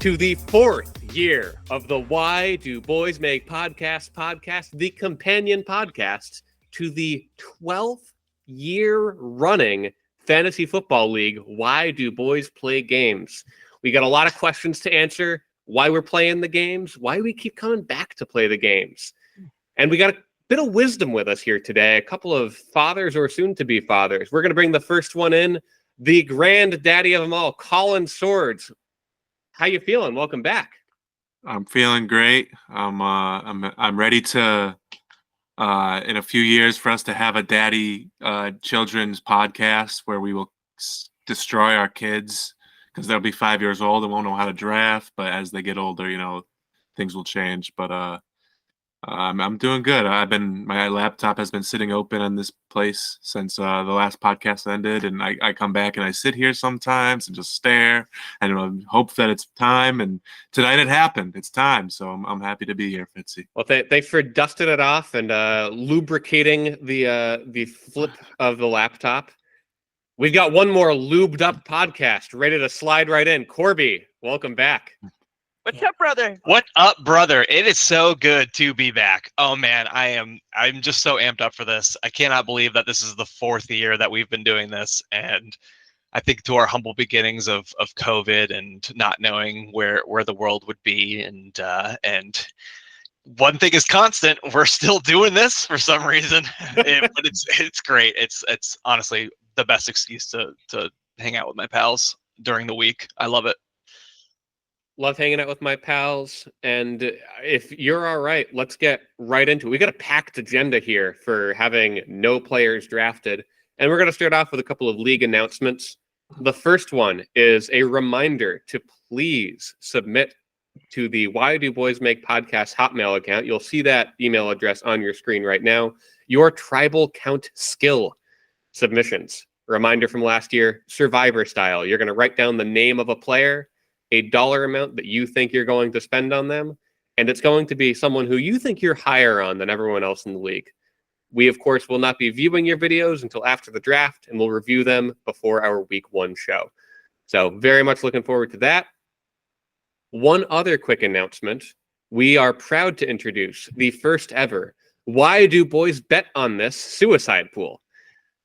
to the fourth year of the Why Do Boys Make podcast, the companion podcast to the 12th year running fantasy football league, Why Do Boys Play Games? We got a lot of questions to answer, why we're playing the games, why we keep coming back to play the games. And we got a bit of wisdom with us here today, a couple of fathers or soon-to-be fathers. We're going to bring the first one in, the granddaddy of them all, Colin Swords. How you feeling? Welcome back. I'm feeling great. I'm ready to in a few years for us to have a daddy children's podcast where we will destroy our kids because they'll be 5 years old and won't know how to draft. But as they get older, things will change. But I'm doing good. My laptop has been sitting open in this place since the last podcast ended, and I come back and I sit here sometimes and just stare and hope that it's time. And tonight it happened. It's time, so I'm happy to be here, Fitzy. Well, thanks for dusting it off and lubricating the flip of the laptop. We've got one more lubed up podcast ready to slide right in. Corby, welcome back. What's up, brother? What up, brother? It is so good to be back. Oh man, I'm just so amped up for this. I cannot believe that this is the fourth year that we've been doing this, and I think to our humble beginnings of COVID and not knowing where the world would be, and one thing is constant: we're still doing this for some reason. But it's great. It's honestly the best excuse to hang out with my pals during the week. I love it. Love hanging out with my pals. And if you're all right, let's get right into it. We got a packed agenda here for having no players drafted. And we're going to start off with a couple of league announcements. The first one is a reminder to please submit to the Why Do Boys Make Podcast Hotmail account. You'll see that email address on your screen right now. Your tribal count skill submissions. Reminder from last year, Survivor style. You're going to write down the name of a player, a dollar amount that you think you're going to spend on them, and it's going to be someone who you think you're higher on than everyone else in the league. We, of course, will not be viewing your videos until after the draft, and we'll review them before our week one show. So very much looking forward to that. One other quick announcement. We are proud to introduce the first ever Why Do Boys Bet on This suicide pool,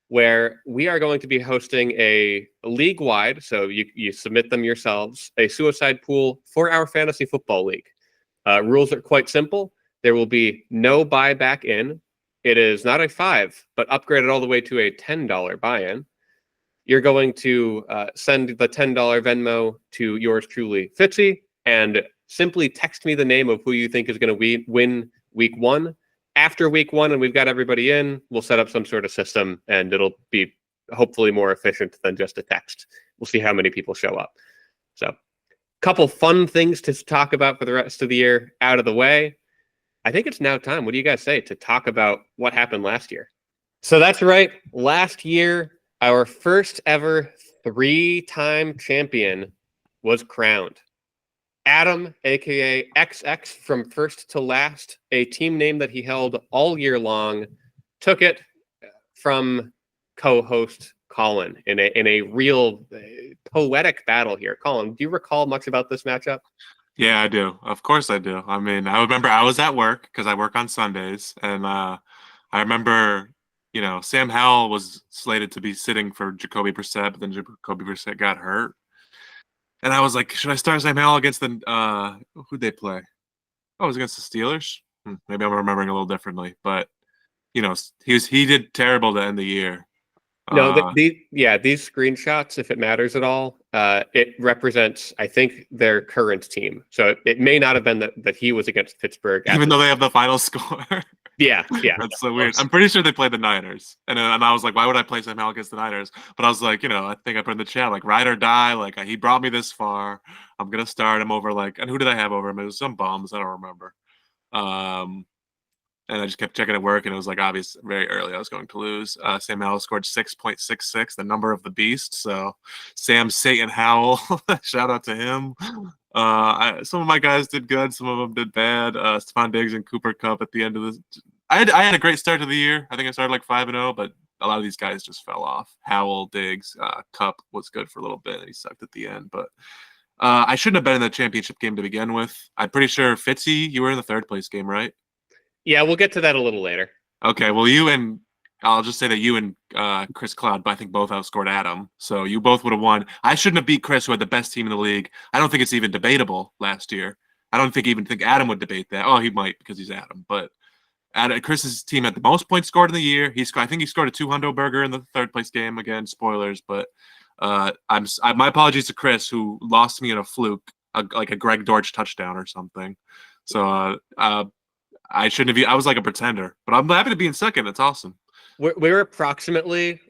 where we are going to be hosting a league-wide, so you submit them yourselves, a suicide pool for our fantasy football league. Rules are quite simple. There will be no buyback in. It is not a $5, but upgraded all the way to a $10 buy-in. You're going to send the $10 Venmo to yours truly, Fitzy, and simply text me the name of who you think is going to win week one. After week one, and we've got everybody in, we'll set up some sort of system, and it'll be hopefully more efficient than just a text. We'll see how many people show up. So, couple fun things to talk about for the rest of the year out of the way. I think it's now time, what do you guys say, to talk about what happened last year? So that's right. Last year, our first ever 3-time champion was crowned. Adam, a.k.a. XX from First to Last, a team name that he held all year long, took it from co-host Colin in a real poetic battle here. Colin, do you recall much about this matchup? Yeah, I do. Of course I do. I mean, I remember I was at work because I work on Sundays, and I remember, Sam Howell was slated to be sitting for Jacoby Brissett, but then Jacoby Brissett got hurt. And I was like, should I start Sam Howell against who'd they play? Oh, it was against the Steelers? Maybe I'm remembering a little differently. But, he did terrible to end the year. No, these screenshots, if it matters at all, it represents, I think, their current team. So it may not have been that he was against Pittsburgh. Even though they have the final score. Yeah. That's so weird. I'm pretty sure they played the Niners. And I was like, why would I play Sam Howell against the Niners? But I was like, I think I put in the chat, like, ride or die. Like, he brought me this far. I'm going to start him over, and who did I have over him? It was some bums. I don't remember. And I just kept checking at work, and it was obvious very early I was going to lose. Sam Howell scored 6.66, the number of the beast. So Sam Satan Howell, shout out to him. Some of my guys did good, some of them did bad. Stephon Diggs and Cooper Kupp at the end of this. I had a great start to the year. I think I started 5-0, but a lot of these guys just fell off. Howell, Diggs, Kupp was good for a little bit, and he sucked at the end. But I shouldn't have been in the championship game to begin with. I'm pretty sure Fitzy, you were in the third place game, right? Yeah, we'll get to that a little later. Okay, well, I'll just say that you and Chris Cloud, I think, both outscored Adam. So you both would have won. I shouldn't have beat Chris, who had the best team in the league. I don't think it's even debatable last year. I don't think Adam would debate that. Oh, he might because he's Adam. But Chris's team had the most points scored in the year. I think he scored a 200 burger in the third place game. Again, spoilers, but my apologies to Chris, who lost me in a fluke, like a Greg Dortch touchdown or something. So I shouldn't have. I was like a pretender, but I'm happy to be in second. That's awesome. We're approximately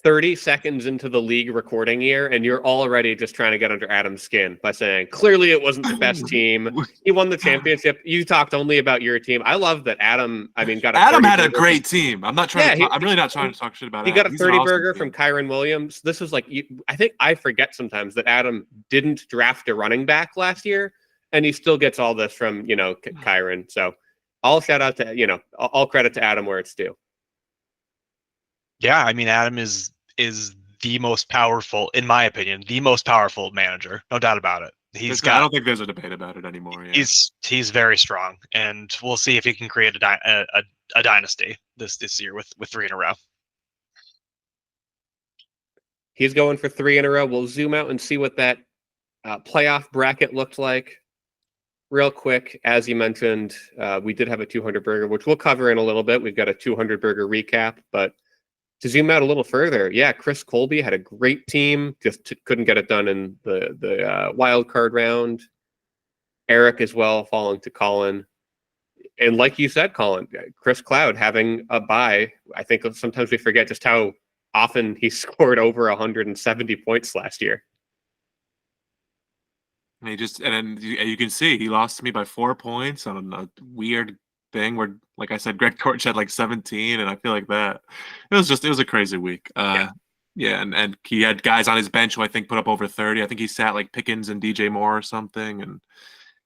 30 seconds into the league recording year, and you're already just trying to get under Adam's skin by saying, clearly it wasn't the best team. He won the championship. You talked only about your team. I love that Adam, Adam had a great team. I'm really not trying to talk shit about Adam. He got a 30 burger from Kyron Williams. This is I think I forget sometimes that Adam didn't draft a running back last year, and he still gets all this from, Kyron. So all shout out to, all credit to Adam where it's due. Yeah, I mean, Adam is the most powerful, in my opinion, the most powerful manager, no doubt about it. I don't think there's a debate about it anymore. Yeah. He's very strong, and we'll see if he can create a dynasty this year with 3 in a row. He's going for 3 in a row. We'll zoom out and see what that playoff bracket looked like real quick. As you mentioned, we did have a 200 burger, which we'll cover in a little bit. We've got a 200 burger recap, but to zoom out a little further, yeah, Chris Colby had a great team, just couldn't get it done in the wild card round. Eric as well, falling to Colin. And like you said, Colin, Chris Cloud having a bye. I think sometimes we forget just how often he scored over 170 points last year. And then you can see he lost to me by 4 points on a weird thing where, like I said, Greg Dortch had like 17, and I feel like that it was a crazy week. And he had guys on his bench who I think put up over 30. I think he sat like Pickens and DJ Moore or something, and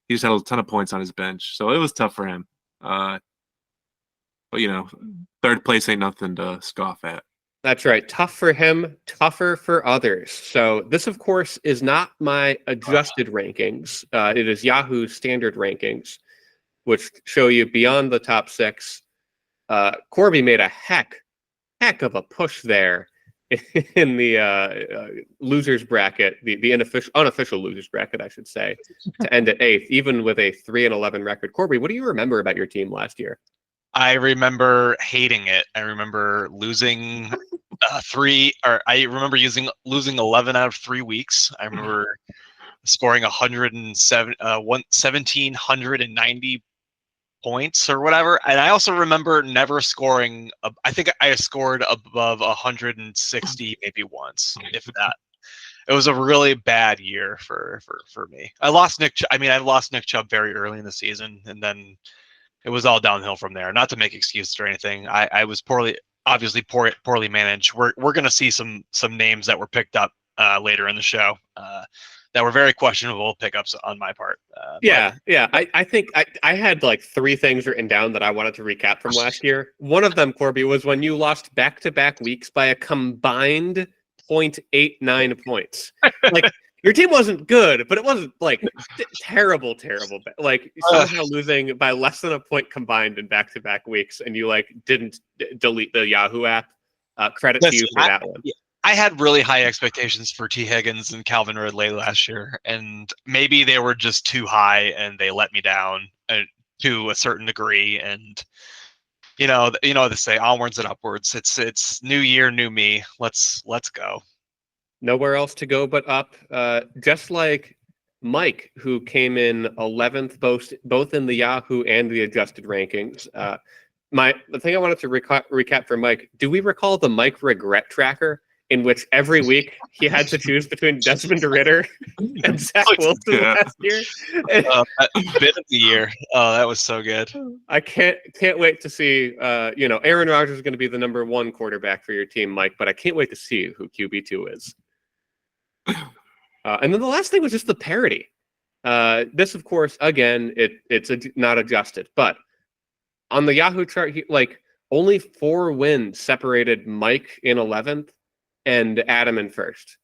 he just had a ton of points on his bench. So it was tough for him. But third place ain't nothing to scoff at. That's right. Tough for him, tougher for others. So this, of course, is not my adjusted rankings. It is Yahoo's standard rankings, which show you beyond the top 6. Corby made a heck of a push there in the losers bracket, the unofficial losers bracket, I should say, to end at 8th, even with a 3-11 record. Corby, what do you remember about your team last year? I remember hating it. I remember losing losing 11 out of 3 weeks. I remember scoring 1,790 points or whatever. And I also remember never scoring. I think I scored above 160 maybe once, if that. It was a really bad year for me. I lost Nick Chubb very early in the season, and then it was all downhill from there. Not to make excuses or anything. I was poorly managed. We're going to see some names that were picked up later in the show that were very questionable pickups on my part. I think I had like 3 things written down that I wanted to recap from last year. One of them, Corby, was when you lost back-to-back weeks by a combined 0.89 points. Like, your team wasn't good, but it wasn't like terrible. Like, somehow losing by less than a point combined in back-to-back weeks, and you didn't delete the Yahoo app. Credit to you for that one. I had really high expectations for T. Higgins and Calvin Ridley last year, and maybe they were just too high, and they let me down to a certain degree. And you know they say onwards and upwards. It's new year, new me. Let's go. Nowhere else to go but up. Just like Mike, who came in 11th, both in the Yahoo and the adjusted rankings. The thing I wanted to recap for Mike, do we recall the Mike regret tracker, in which every week he had to choose between Desmond Ridder and Zach Wilson last year? Bit of the year. Oh, that was so good. I can't wait to see. Aaron Rodgers is going to be the number 1 quarterback for your team, Mike, but I can't wait to see who QB2 is. And then the last thing was just the parity. This, of course, again, it's not adjusted, but on the Yahoo chart, only 4 wins separated Mike in 11th and Adam in 1st.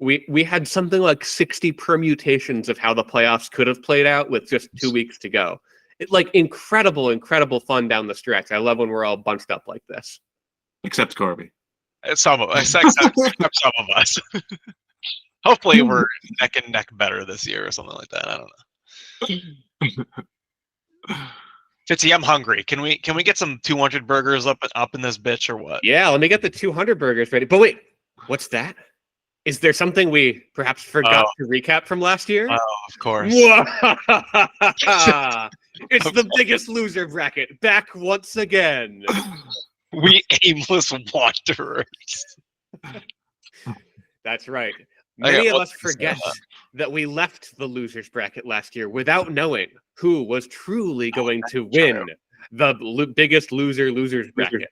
We had something like 60 permutations of how the playoffs could have played out with just 2 weeks to go. Like incredible fun down the stretch. I love when we're all bunched up like this. Except Corby. Some of us, except some of us. Hopefully, we're neck and neck better this year or something like that. I don't know. Fitzy, I'm hungry. Can we get some 200 burgers up in this bitch or what? Yeah, let me get the 200 burgers ready. But wait, what's that? Is there something we perhaps forgot to recap from last year? Oh, of course. It's the biggest loser bracket back once again. We aimless wanderers. That's right. Many of us forget that we left the losers bracket last year without knowing who was truly going to win the biggest losers bracket.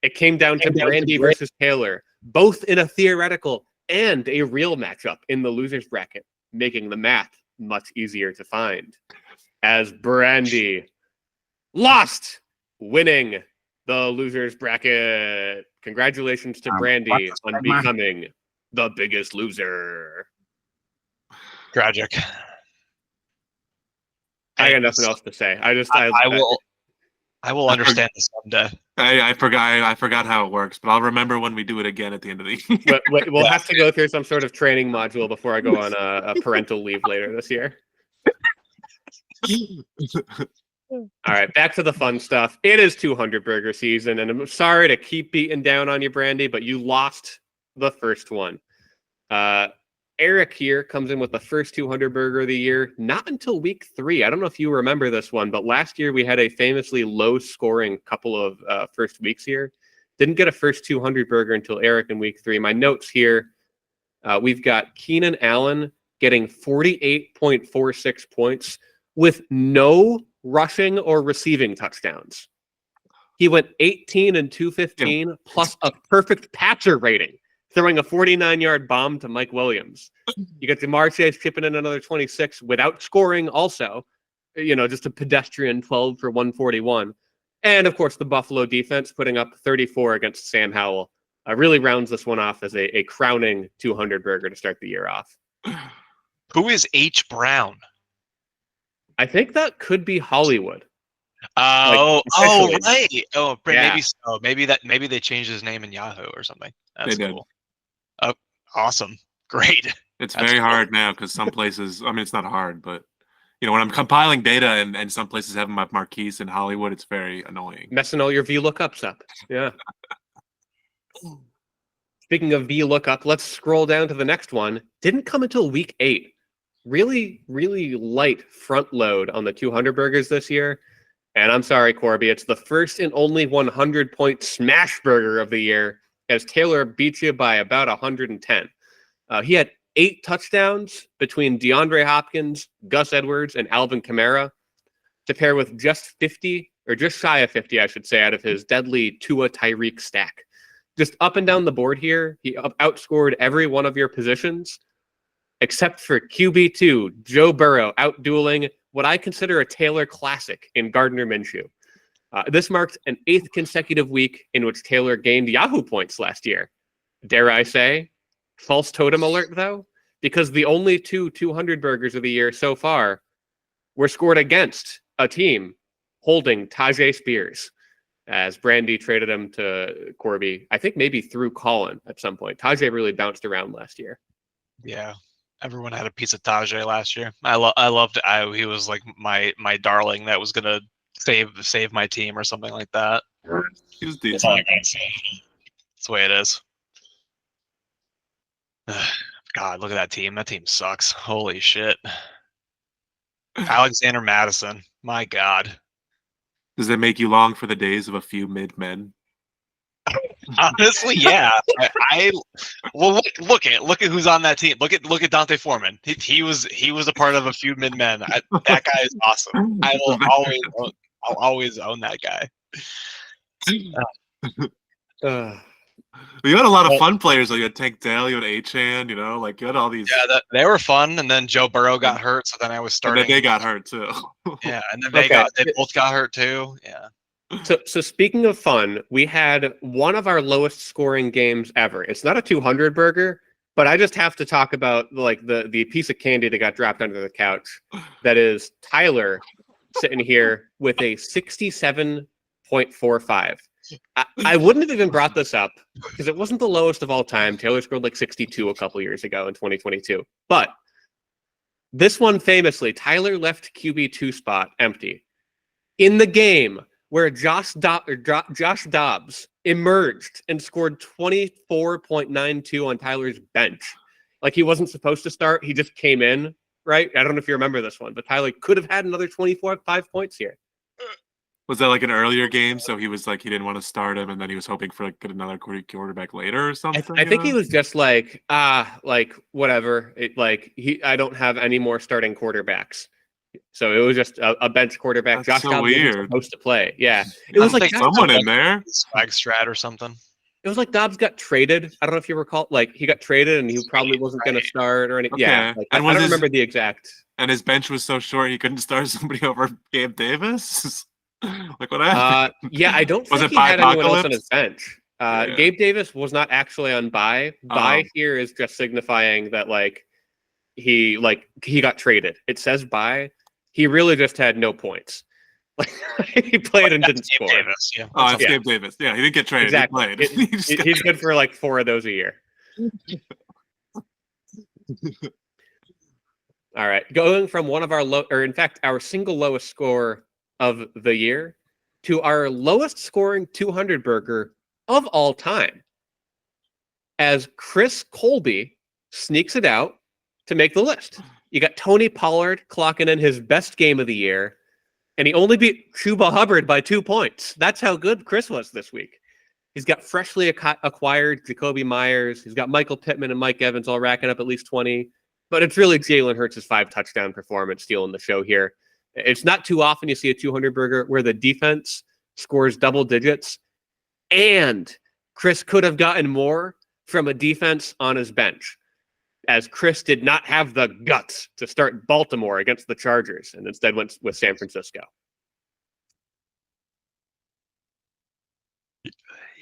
It came down to Brandy versus Taylor, both in a theoretical and a real matchup in the losers bracket, making the math much easier to find. As Brandy lost, winning the losers bracket. Congratulations to Brandy on becoming the biggest loser. Tragic. I got nothing else to say. I will understand this someday. I forgot how it works, but I'll remember when we do it again at the end of the year. But we'll have to go through some sort of training module before I go on a parental leave later this year. All right, back to the fun stuff. It is 200 burger season, and I'm sorry to keep beating down on you, Brandy, but you lost the first one. Eric here comes in with the first 200 burger of the year, not until week 3. I don't know if you remember this one, but last year we had a famously low-scoring couple of first weeks here. Didn't get a first 200 burger until Eric in week 3. My notes here, we've got Keenan Allen getting 48.46 points with no rushing or receiving touchdowns. He went 18 and 215 plus a perfect passer rating, throwing a 49-yard bomb to Mike Williams. You got Jamar Chase chipping in another 26 without scoring also. Just a pedestrian 12 for 141. And, of course, the Buffalo defense putting up 34 against Sam Howell. Really rounds this one off as a crowning 200 burger to start the year off. Who is H. Brown? I think that could be Hollywood. Right. Oh, Yeah. maybe so. Maybe they changed his name in Yahoo or something. That's cool. Oh, awesome. Great. It's very hard now because some places, it's not hard, but when I'm compiling data and some places have my Marquise in Hollywood, it's very annoying. Messing all your VLOOKUPs up. Yeah. Speaking of VLOOKUP, let's scroll down to the next one. Didn't come until week 8. Really, really light front load on the 200 burgers this year. And I'm sorry, Corby, it's the first and only 100-point smash burger of the year as Taylor beat you by about 110. He had 8 touchdowns between DeAndre Hopkins, Gus Edwards, and Alvin Kamara to pair with just 50, or just shy of 50, I should say, out of his deadly Tua Tyreek stack. Just up and down the board here, he outscored every one of your positions, except for QB2, Joe Burrow, outdueling what I consider a Taylor classic in Gardner Minshew. This marked an 8th consecutive week in which Taylor gained Yahoo points last year. Dare I say, false totem alert, though, because the only 2 200 burgers of the year so far were scored against a team holding Tajay Spears, as Brandy traded him to Corby, I think maybe through Colin at some point. Tajay really bounced around last year. Yeah. Everyone had a piece of Tajay last year. I loved it. He was like my darling that was gonna save my team or something like that. He was decent. That's the way it is. God, look at that team. That team sucks. Holy shit. Alexander Madison. My God. Does it make you long for the days of a few mid-men? Honestly, yeah. Look at who's on that team. Look at Dante Foreman. He was a part of a few mid-men. That guy is awesome. I'll always own that guy. You had a lot of fun players. Like you had Tank Dell, you had Achane, you had all these. Yeah, they were fun. And then Joe Burrow got hurt, so then I was starting. And then they got hurt too. Yeah, and then they both got hurt too. Yeah. So speaking of fun, we had one of our lowest scoring games ever. It's not a 200 burger, But I just have to talk about like the piece of candy that got dropped under the couch. That is Tyler sitting here with a 67.45. I wouldn't have even brought this up because it wasn't the lowest of all time. Taylor scored like 62 a couple years ago in 2022. But this one famously, Tyler left QB2 spot empty in the game where Josh Dobbs emerged and scored 24.92 on Tyler's bench. Like he wasn't supposed to start. He just came in, right? I don't know if you remember this one, but Tyler could have had another 5 points here. Was that like an earlier game? So he was like, he didn't want to start him, and then he was hoping for like get another quarterback later or something. I think he was just like, like whatever. I don't have any more starting quarterbacks. So it was just a bench quarterback. That's Josh Dobbs was supposed to play. Yeah, it was like someone in there, swag strat or something. It was like Dobbs got traded. I don't know if you recall. Like he got traded and he probably wasn't going to start or anything. Okay. Yeah, like, I don't remember the exact. And his bench was so short he couldn't start somebody over Gabe Davis. Like what happened? Yeah, I don't Was think it he had anyone else Apocalypse? on his bench. Yeah. Gabe Davis was not actually on bye. Bye here is just signifying that like he got traded. It says bye. He really just had no points. Like he played and didn't score. Davis, yeah. Oh, it's Gabe Davis. Yeah, he didn't get traded. Exactly. He played. He's good for like 4 of those a year. All right, going from one of our our single lowest score of the year to our lowest scoring 200 burger of all time, as Chris Colby sneaks it out to make the list. You got Tony Pollard clocking in his best game of the year, and he only beat Chuba Hubbard by 2 points. That's how good Chris was this week. He's got freshly acquired Jacoby Myers. He's got Michael Pittman and Mike Evans all racking up at least 20. But it's really Jalen Hurts' 5-touchdown performance stealing the show here. It's not too often you see a 200 burger where the defense scores double digits, and Chris could have gotten more from a defense on his bench, as Chris did not have the guts to start Baltimore against the Chargers and instead went with San Francisco.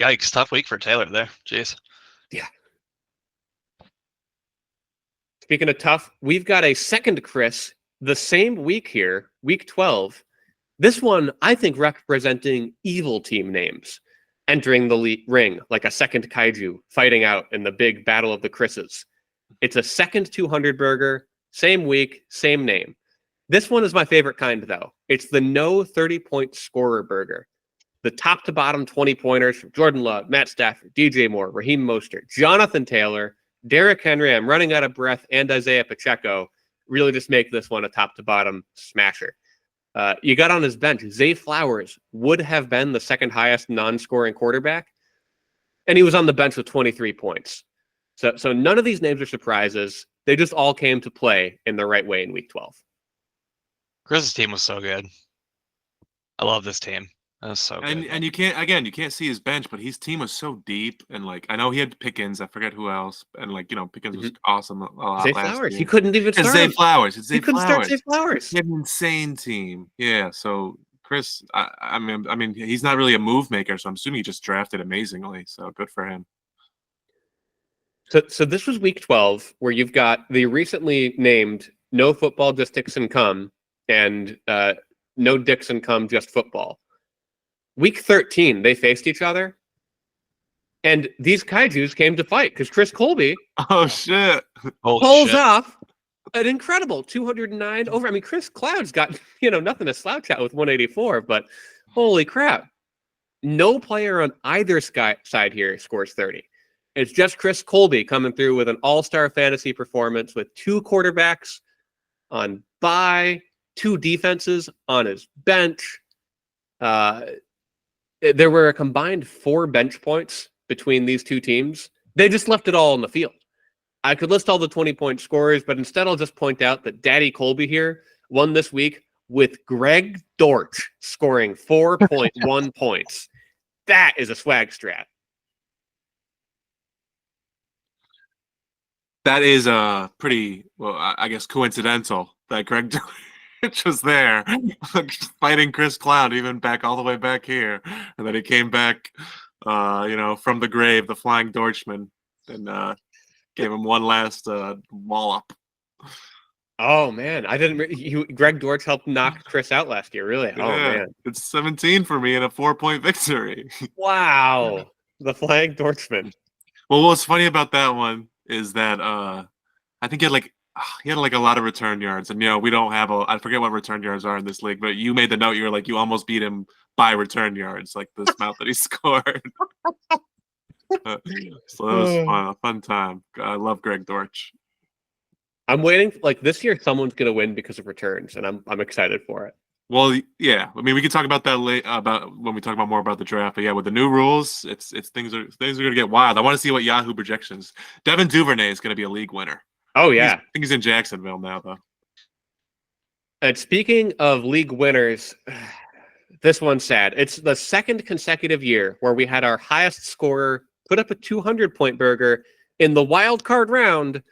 Yikes, tough week for Taylor there. Jeez. Yeah. Speaking of tough, we've got a second Chris the same week here, week 12. This one, I think, representing evil team names entering the ring like a second kaiju fighting out in the big battle of the Chris's. It's a second 200 burger, same week, same name. This one is my favorite kind, though. It's the no 30-point scorer burger. The top to bottom 20-pointers from Jordan Love, Matt Stafford, DJ Moore, Raheem Mostert, Jonathan Taylor, Derrick Henry, I'm running out of breath, and Isaiah Pacheco really just make this one a top to bottom smasher. You got on his bench, Zay Flowers would have been the second highest non-scoring quarterback, and he was on the bench with 23 points. So none of these names are surprises. They just all came to play in the right way in week 12. Chris's team was so good. I love this team. That was so good. And you can't see his bench, but his team was so deep, and like I know he had Pickens, I forget who else, and like Pickens was awesome a lot Zay last Flowers, year. he couldn't even start. Zay Flowers. It's Zay he couldn't Flowers. start Zay Flowers. He had an insane team. Yeah, so Chris, I mean, he's not really a move maker, so I'm assuming he just drafted amazingly. So good for him. So this was week 12, where you've got the recently named No Football, Just Dixon Come, and No Dixon Come, Just Football. Week 13, they faced each other, and these kaijus came to fight because Chris Colby pulls off an incredible 209 over. I mean, Chris Cloud's got nothing to slouch at with 184, but holy crap! No player on either side here scores 30. It's just Chris Colby coming through with an all-star fantasy performance with 2 quarterbacks on bye, 2 defenses on his bench. There were a combined 4 bench points between these 2 teams. They just left it all on the field. I could list all the 20-point scorers, but instead I'll just point out that Daddy Colby here won this week with Greg Dortch scoring 4.1 points. That is a swag strat. That is pretty, well, I guess coincidental that Greg Dortch was there fighting Chris Cloud, even back all the way back here. And then he came back, from the grave, the Flying Dortchman, and Gave him one last wallop. Oh man, I didn't. Greg Dortch helped knock Chris out last year. Really? Yeah, Oh man, it's 17 for me and a 4-point victory. wow, the flag Dortchman. Well, what's funny about that one is that I think he had like a lot of return yards, and we don't have I forget what return yards are in this league, but you made the note. You were like, you almost beat him by return yards, like the amount that he scored. So that was fun, a fun time. I love Greg Dortch. I'm waiting. Like this year, someone's gonna win because of returns, and I'm excited for it. Well, yeah. I mean, we can talk about that about when we talk about more about the draft. But yeah, with the new rules, it's things are gonna get wild. I want to see what Yahoo projections. Devin Duvernay is gonna be a league winner. Oh yeah, I think he's in Jacksonville now, though. And speaking of league winners, this one's sad. It's the second consecutive year where we had our highest scorer put up a 200-point burger in the wild card round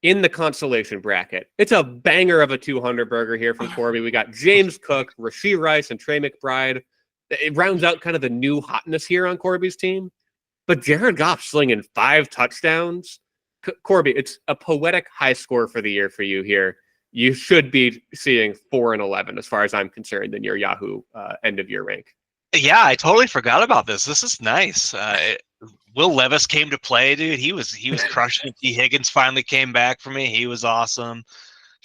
in the consolation bracket. It's a banger of a 200 burger here from Corby. We got James Cook, Rashee Rice, and Trey McBride. It rounds out kind of the new hotness here on Corby's team. But Jared Goff slinging 5 touchdowns. Corby, it's a poetic high score for the year for you here. You should be seeing 4-11 as far as I'm concerned in your Yahoo end of year rank. Yeah, I totally forgot about this. This is nice. Will Levis came to play, dude. He was crushing it. T. Higgins finally came back for me. He was awesome.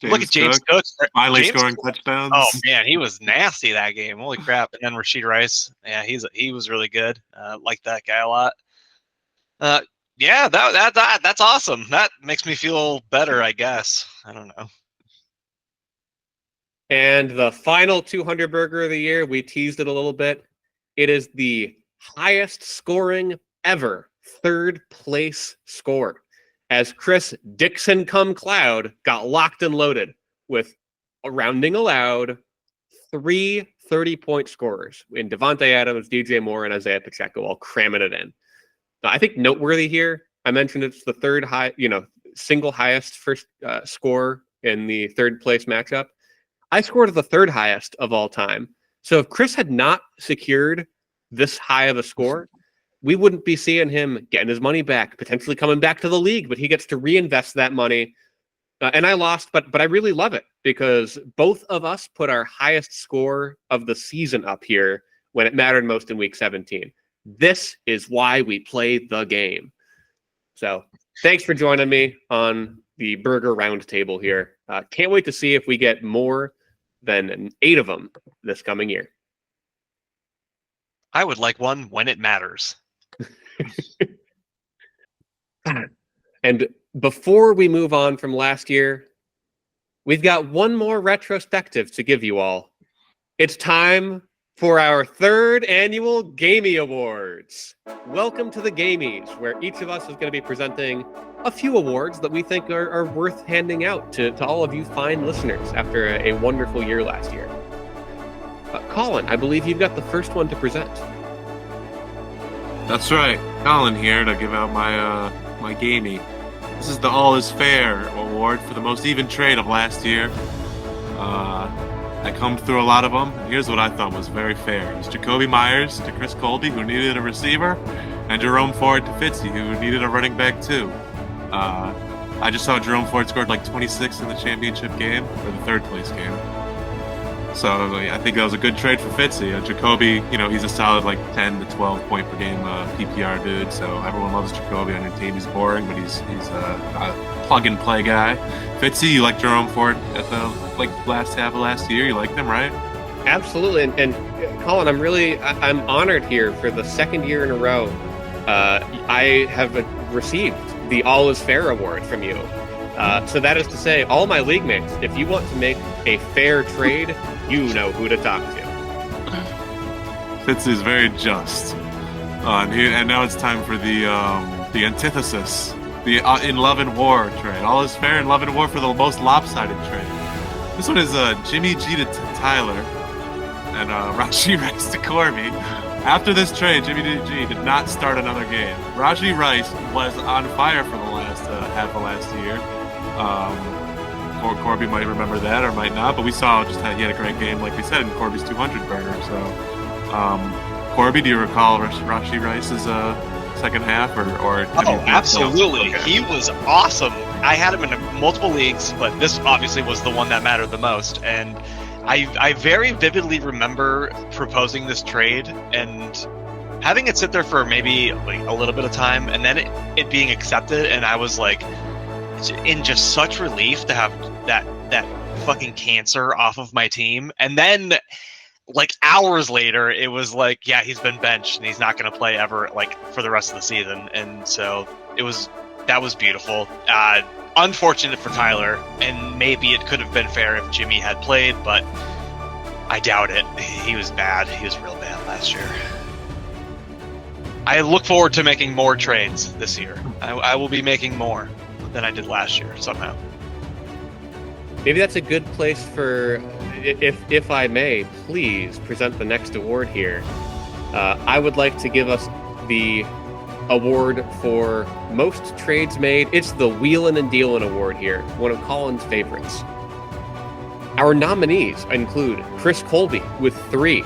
Look at James Cook. Finally scoring touchdowns. Oh man, he was nasty that game. Holy crap! And then Rashee Rice. Yeah, he was really good. Like that guy a lot. Yeah, that's awesome. That makes me feel better, I guess. I don't know. And the final 200 burger of the year, we teased it a little bit. It is the highest scoring ever third place score, as Chris Dixon come Cloud got locked and loaded with, rounding allowed, 3 30-point scorers in Devontae Adams, DJ Moore, and Isaiah Pacheco, all cramming it in. Now, I think noteworthy here, I mentioned it's the third single highest first score in the third place matchup. I scored the third highest of all time. So if Chris had not secured this high of a score, we wouldn't be seeing him getting his money back, potentially coming back to the league, but he gets to reinvest that money. And I lost, but I really love it because both of us put our highest score of the season up here when it mattered most in week 17. This is why we play the game. So thanks for joining me on the Burger Roundtable here. Can't wait to see if we get more than 8 of them this coming year. I would like one when it matters. And before we move on from last year, we've got one more retrospective to give you all. It's time for our 3rd annual Gamey Awards. Welcome to the Gamies, where each of us is going to be presenting a few awards that we think are worth handing out to all of you fine listeners after a wonderful year last year. Colin, I believe you've got the first one to present. That's right. Colin here to give out my gamey. This is the All Is Fair award for the most even trade of last year. I combed through a lot of them. Here's what I thought was very fair. It was Jacoby Myers to Chris Colby, who needed a receiver, and Jerome Ford to Fitzy, who needed a running back too. I just saw Jerome Ford scored like 26 in the championship game, or the third place game. So I think that was a good trade for Fitzy. Jacoby, he's a solid like 10 to 12 point per game PPR dude. So everyone loves Jacoby on your team. He's boring, but he's a plug and play guy. Fitzy, you like Jerome Ford at the last half of last year? You liked him, right? Absolutely. And Colin, I'm honored here for the second year in a row. I have received the All Is Fair award from you. So that is to say, all my league mates, if you want to make a fair trade, you know who to talk to. Fitz is very just. And now it's time for the antithesis, the In Love and War trade. All Is Fair in Love and War for the most lopsided trade. This one is Jimmy G to Tyler and Rashee Rice to Corby. After this trade, Jimmy G did not start another game. Rashee Rice was on fire for the last half of last year. Corby might remember that or might not, but we saw he had a great game, like we said, in Corby's 200 burger. So, Corby, do you recall Rashee Rice's second half, or Oh, absolutely. Okay. He was awesome. I had him in multiple leagues, but this obviously was the one that mattered the most. And I very vividly remember proposing this trade and having it sit there for maybe like a little bit of time, and then it being accepted. And I was like, in just such relief to have that fucking cancer off of my team. And then like hours later, it was like, yeah, he's been benched and he's not going to play ever, like for the rest of the season. And so that was beautiful. Unfortunate for Tyler, and maybe it could have been fair if Jimmy had played, but I doubt it. He was bad. He was real bad last year. I look forward to making more trades this year. I will be making more than I did last year somehow. Maybe that's a good place for, if I may, please present the next award here. I would like to give us the award for most trades made. It's the Wheelin' and Dealin' Award here, one of Colin's favorites. Our nominees include Chris Colby with 3,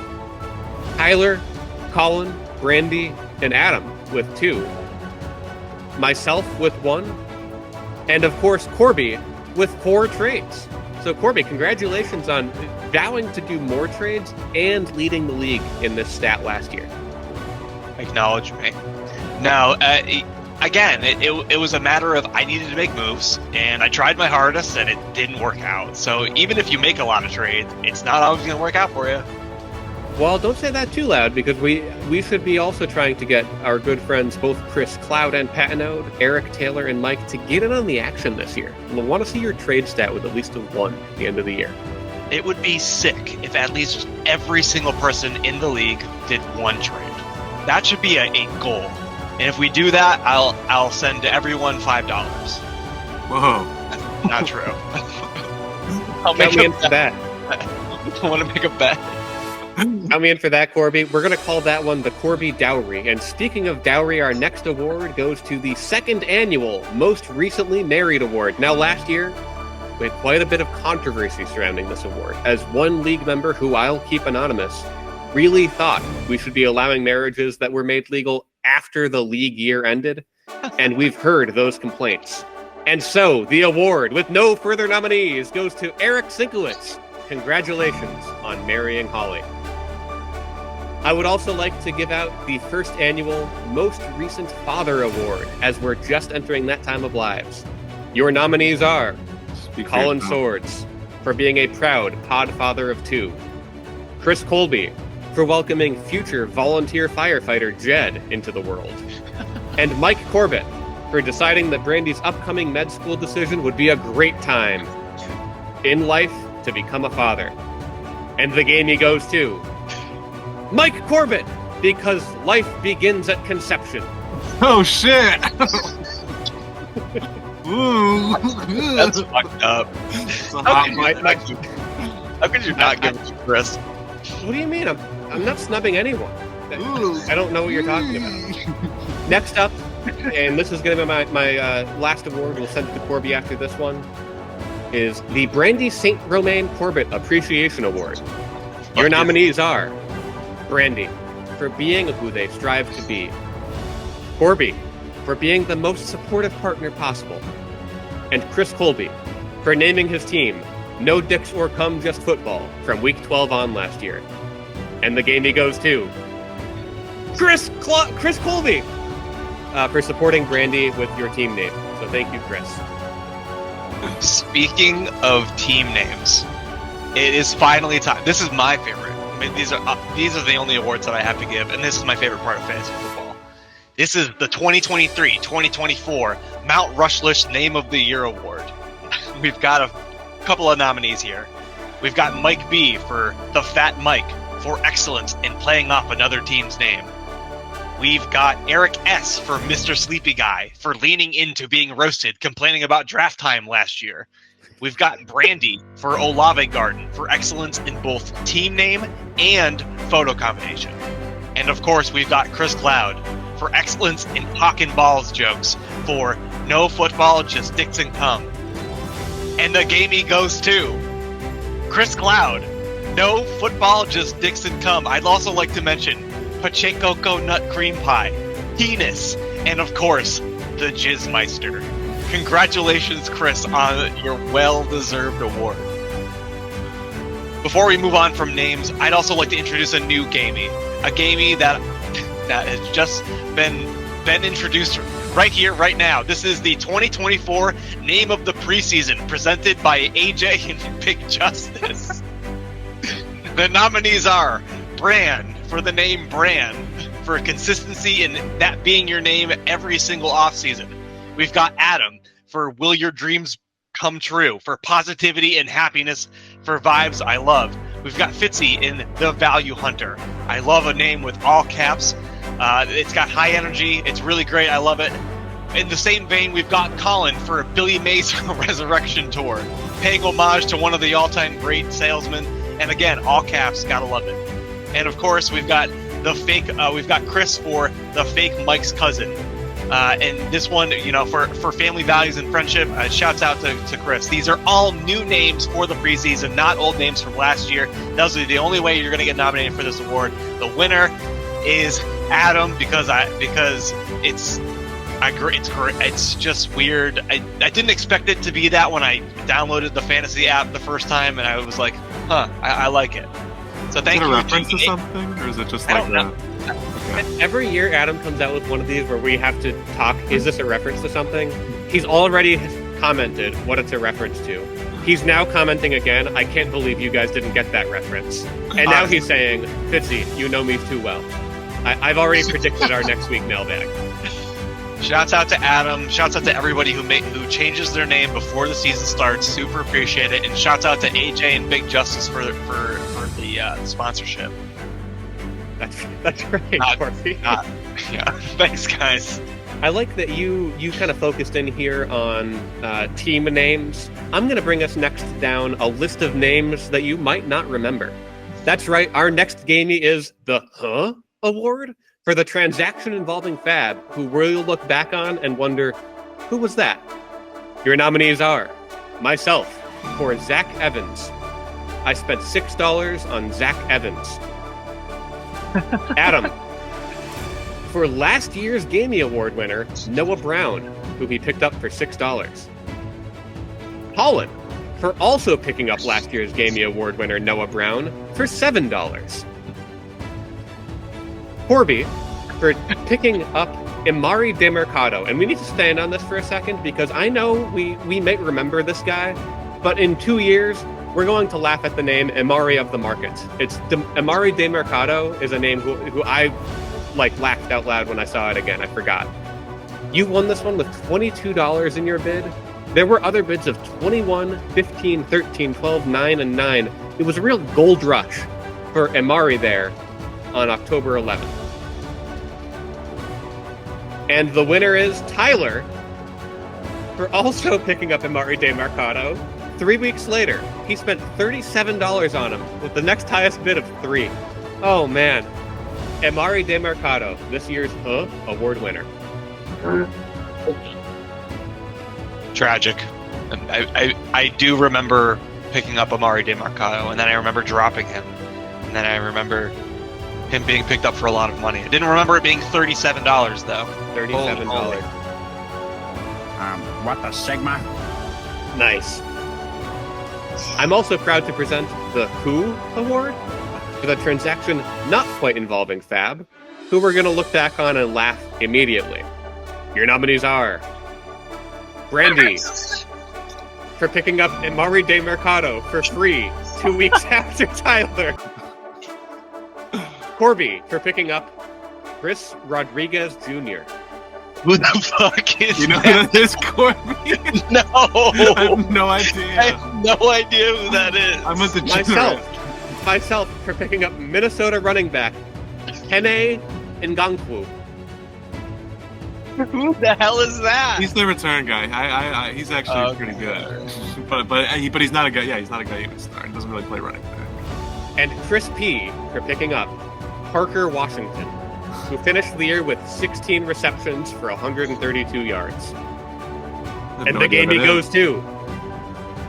Tyler, Colin, Brandy, and Adam with 2, myself with 1, and of course Corby with 4 trades. So Corby, congratulations on vowing to do more trades and leading the league in this stat last year. Acknowledge me. No, again, it was a matter of I needed to make moves, and I tried my hardest, and it didn't work out. So even if you make a lot of trades, it's not always going to work out for you. Well, don't say that too loud, because we should be also trying to get our good friends, both Chris Cloud and Patinode, Eric, Taylor, and Mike, to get in on the action this year. We'll want to see your trade stat with at least a 1 at the end of the year. It would be sick if at least every single person in the league did 1 trade. That should be a goal. And if we do that, I'll send everyone $5. Whoa. Not true. I'll Count me in for that. I want to make a bet. Count me in for that, Corby. We're going to call that one the Corby Dowry. And speaking of dowry, our next award goes to the 2nd annual Most Recently Married Award. Now, last year, we had quite a bit of controversy surrounding this award, as one league member, who I'll keep anonymous, really thought we should be allowing marriages that were made legal after the league year ended. And we've heard those complaints. And so, the award, with no further nominees, goes to Eric Sinkowitz. Congratulations on marrying Holly. I would also like to give out the 1st annual Most Recent Father Award, as we're just entering that time of lives. Your nominees are Colin Swords, for being a proud pod father of 2. Chris Colby, for welcoming future volunteer firefighter Jed into the world. And Mike Corbett, for deciding that Brandy's upcoming med school decision would be a great time in life to become a father. And the game he goes to Mike Corbett, because life begins at conception. Oh shit! Ooh. That's fucked up. How could you not give it to Chris? What do you mean? I'm not snubbing anyone. I don't know what you're talking about. Next up, and this is going to be my last award, we'll send it to Corby after this one, is the Brandy St. Romain Corbett Appreciation Award. Your nominees are Brandy, for being who they strive to be. Corby, for being the most supportive partner possible. And Chris Colby, for naming his team No Dicks or Cum, Just Football from week 12 on last year. And the game he goes to Chris Colby, for supporting Brandy with your team name. So thank you, Chris. Speaking of team names, it is finally time. This is my favorite. I mean, these are the only awards that I have to give, and this is my favorite part of fantasy football. This is the 2023-2024 Mount Rushlish Name of the Year Award. We've got a couple of nominees here. We've got Mike B for the Fat Mike for excellence in playing off another team's name. We've got Eric S for Mr. Sleepy Guy for leaning into being roasted, complaining about draft time last year. We've got Brandy for Olave Garden for excellence in both team name and photo combination. And of course, we've got Chris Cloud for excellence in cock and balls jokes for no football, just dicks and cum. And the game he goes to Chris Cloud, no football, just dicks and cum. I'd also like to mention Pacheco Nut Cream Pie penis, and of course, the Jizzmeister. Congratulations, Chris, on your well-deserved award. Before we move on from names, I'd also like to introduce a new gamey. A gamey that has just been introduced right here, right now. This is the 2024 Name of the Preseason, presented by AJ and Big Justice. The nominees are Bran, for the name Bran, for consistency in that being your name every single offseason. We've got Adam, for Will Your Dreams Come True, for positivity and happiness, for vibes I love. We've got Fitzy in The Value Hunter. I love a name with all caps. It's got high energy. It's really great. I love it. In the same vein, we've got Colin for Billy Mays Resurrection Tour, paying homage to one of the all-time great salesmen. And again, all caps. Gotta love it. And of course, we've got we've got Chris for the fake Mike's cousin. And this one, for family values and friendship, shouts out to Chris. These are all new names for the preseason, not old names from last year. Those are the only way you're going to get nominated for this award. The winner is Adam because it's just weird. I didn't expect it to be that when I downloaded the fantasy app the first time, and I was like, I like it. So thank you. Is it a reference to something, or is it just like that? Okay. Every year, Adam comes out with one of these where we have to talk. Is this a reference to something? He's already commented what it's a reference to. He's now commenting again. I can't believe you guys didn't get that reference. And now he's saying, Fitzy, you know me too well. I've already predicted our next week mailbag. Shouts out to Adam. Shouts out to everybody who changes their name before the season starts. Super appreciate it. And shouts out to AJ and Big Justice for the sponsorship. That's right, Corby. Yeah. Thanks, guys. I like that you kind of focused in here on team names. I'm going to bring us next down a list of names that you might not remember. That's right. Our next gamey is the Award for the transaction involving Fab, who we'll look back on and wonder, who was that? Your nominees are myself for Zach Evans. I spent $6 on Zach Evans. Adam for last year's Gamey Award winner, Noah Brown, who he picked up for $6. Colin for also picking up last year's Gamey Award winner, Noah Brown, for $7. Corby for picking up Emari DeMercado. And we need to stand on this for a second because I know we may remember this guy, but in 2 years, we're going to laugh at the name Emari of the Market. Emari DeMercado is a name who I laughed out loud when I saw it again. I forgot. You won this one with $22 in your bid. There were other bids of 21, 15, 13, 12, 9, and 9. It was a real gold rush for Emari there on October 11th. And the winner is Tyler for also picking up Emari DeMercado. 3 weeks later, he spent $37 on him with the next highest bid of 3. Oh man. Emari DeMercado, this year's award winner. Tragic. I do remember picking up Emari DeMercado, and then I remember dropping him. And then I remember him being picked up for a lot of money. I didn't remember it being $37 though. $37. What the Sigma? Nice. I'm also proud to present the Who Award for the transaction not quite involving Fab, who we're going to look back on and laugh immediately. Your nominees are Brandy for picking up Emari DeMercado for free 2 weeks after Tyler. Corby for picking up Chris Rodriguez Jr. Who the fuck is You know that? who that is, Corby? No! I have no idea. I have no idea who that is. I'm a degenerate. Myself for picking up Minnesota running back Kene Ngankwu. Who the hell is that? He's the return guy. He's actually pretty good. But he's not a guy. Yeah, he's not a guy you would start. He doesn't really play running back. And Chris P for picking up Parker Washington, who finished the year with 16 receptions for 132 yards. And the game he goes to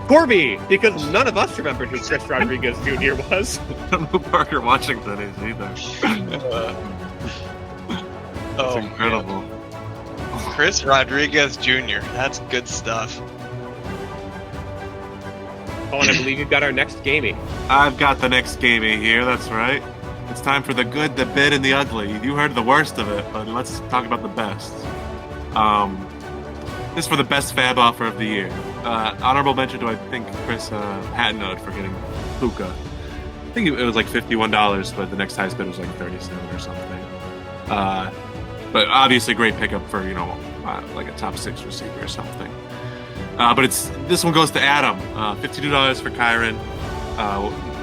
Corby, because none of us remembered who Chris Rodriguez Jr. was. I don't know who Parker Washington is either. That's incredible. Man. Chris Rodriguez Jr. That's good stuff. Colin, I believe you've got our next gamey. I've got the next gamey here. That's right. It's time for the good, the bad, and the ugly. You heard the worst of it, but let's talk about the best. This is for the best fab offer of the year. Honorable mention to, I think, Chris Hatnode for getting Puka. I think it was like $51, but the next highest bid was like $37 or something. But obviously, great pickup for like a top 6 receiver or something. But this one goes to Adam. $52 for Kyron.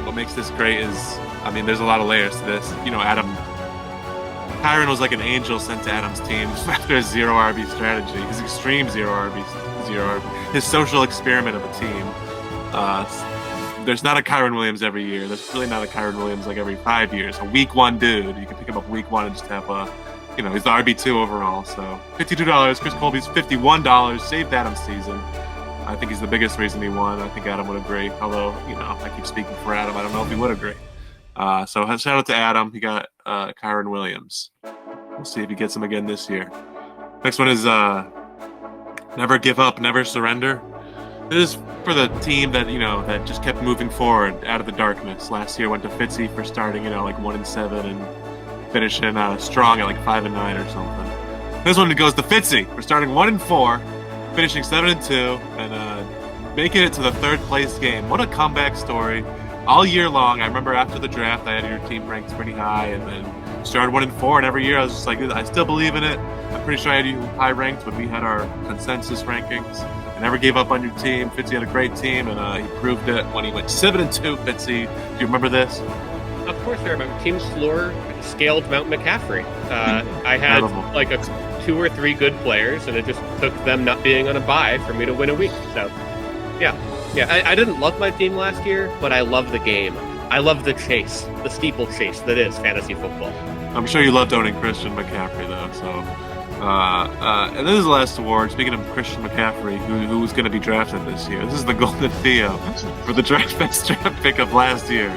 What makes this great is, I mean, there's a lot of layers to this. Kyron was like an angel sent to Adam's team after his zero RB strategy, his extreme zero RB, his social experiment of a team. There's not a Kyron Williams every year. There's really not a Kyron Williams like every 5 years. A week 1 dude, you can pick him up week 1 and just have he's the RB2 overall. So $52. Chris Colby's $51. Saved Adam's season. I think he's the biggest reason he won. I think Adam would agree. Although, I keep speaking for Adam. I don't know if he would agree. So shout out to Adam. He got Kyron Williams. We'll see if he gets him again this year. Next one is never give up, never surrender. This is for the team that that just kept moving forward out of the darkness. Last year went to Fitzy for starting like 1-7 and finishing strong at like 5-9 or something. This one goes to Fitzy for starting 1-4, finishing 7-2, and making it to the 3rd place game. What a comeback story! All year long, I remember after the draft, I had your team ranked pretty high, and then started 1-4, and every year I was just like, I still believe in it. I'm pretty sure I had you high ranked when we had our consensus rankings. I never gave up on your team. Fitzy had a great team, and he proved it when he went 7-2. Fitzy, do you remember this? Of course I remember. Team Slore scaled Mount McCaffrey. I had like 2 or 3 good players, and it just took them not being on a bye for me to win a week. So, yeah. I didn't love my team last year, but I love the game. I love the chase, the steeplechase that is fantasy football. I'm sure you loved owning Christian McCaffrey, though. So, and this is the last award. Speaking of Christian McCaffrey, who was going to be drafted this year, this is the Golden Theo for the best draft pick of last year.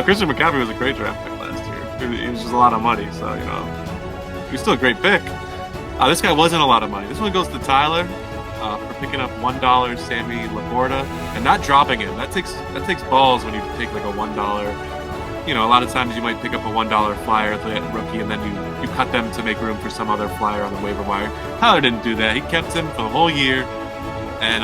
Christian McCaffrey was a great draft pick last year. It was just a lot of money, so he was still a great pick. This guy wasn't a lot of money. This one goes to Tyler. For picking up $1 Sammy Laporta and not dropping him. That takes balls when you take like a $1. A lot of times you might pick up a $1 flyer at the rookie and then you cut them to make room for some other flyer on the waiver wire. Tyler didn't do that. He kept him for the whole year. And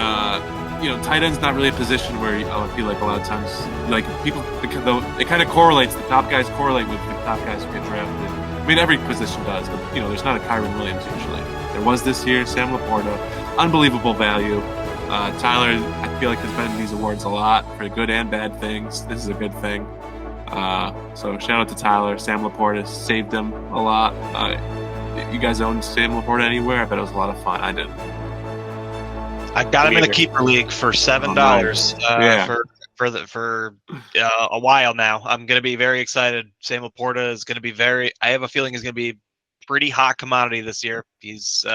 tight end's not really a position where I feel like a lot of times like people it kind of correlates. The top guys correlate with the top guys who get drafted. I mean, every position does, but there's not a Kyron Williams usually. There was this year, Sam Laporta. Unbelievable value. Tyler, I feel like has been in these awards a lot for good and bad things. This is a good thing. So shout out to Tyler. Sam Laporta saved him a lot. You guys own Sam Laporta anywhere? I bet it was a lot of fun. I did. I got him in a keeper league for $7 for a while now. I'm going to be very excited. Sam Laporta is going to be I have a feeling he's going to be pretty hot commodity this year. He's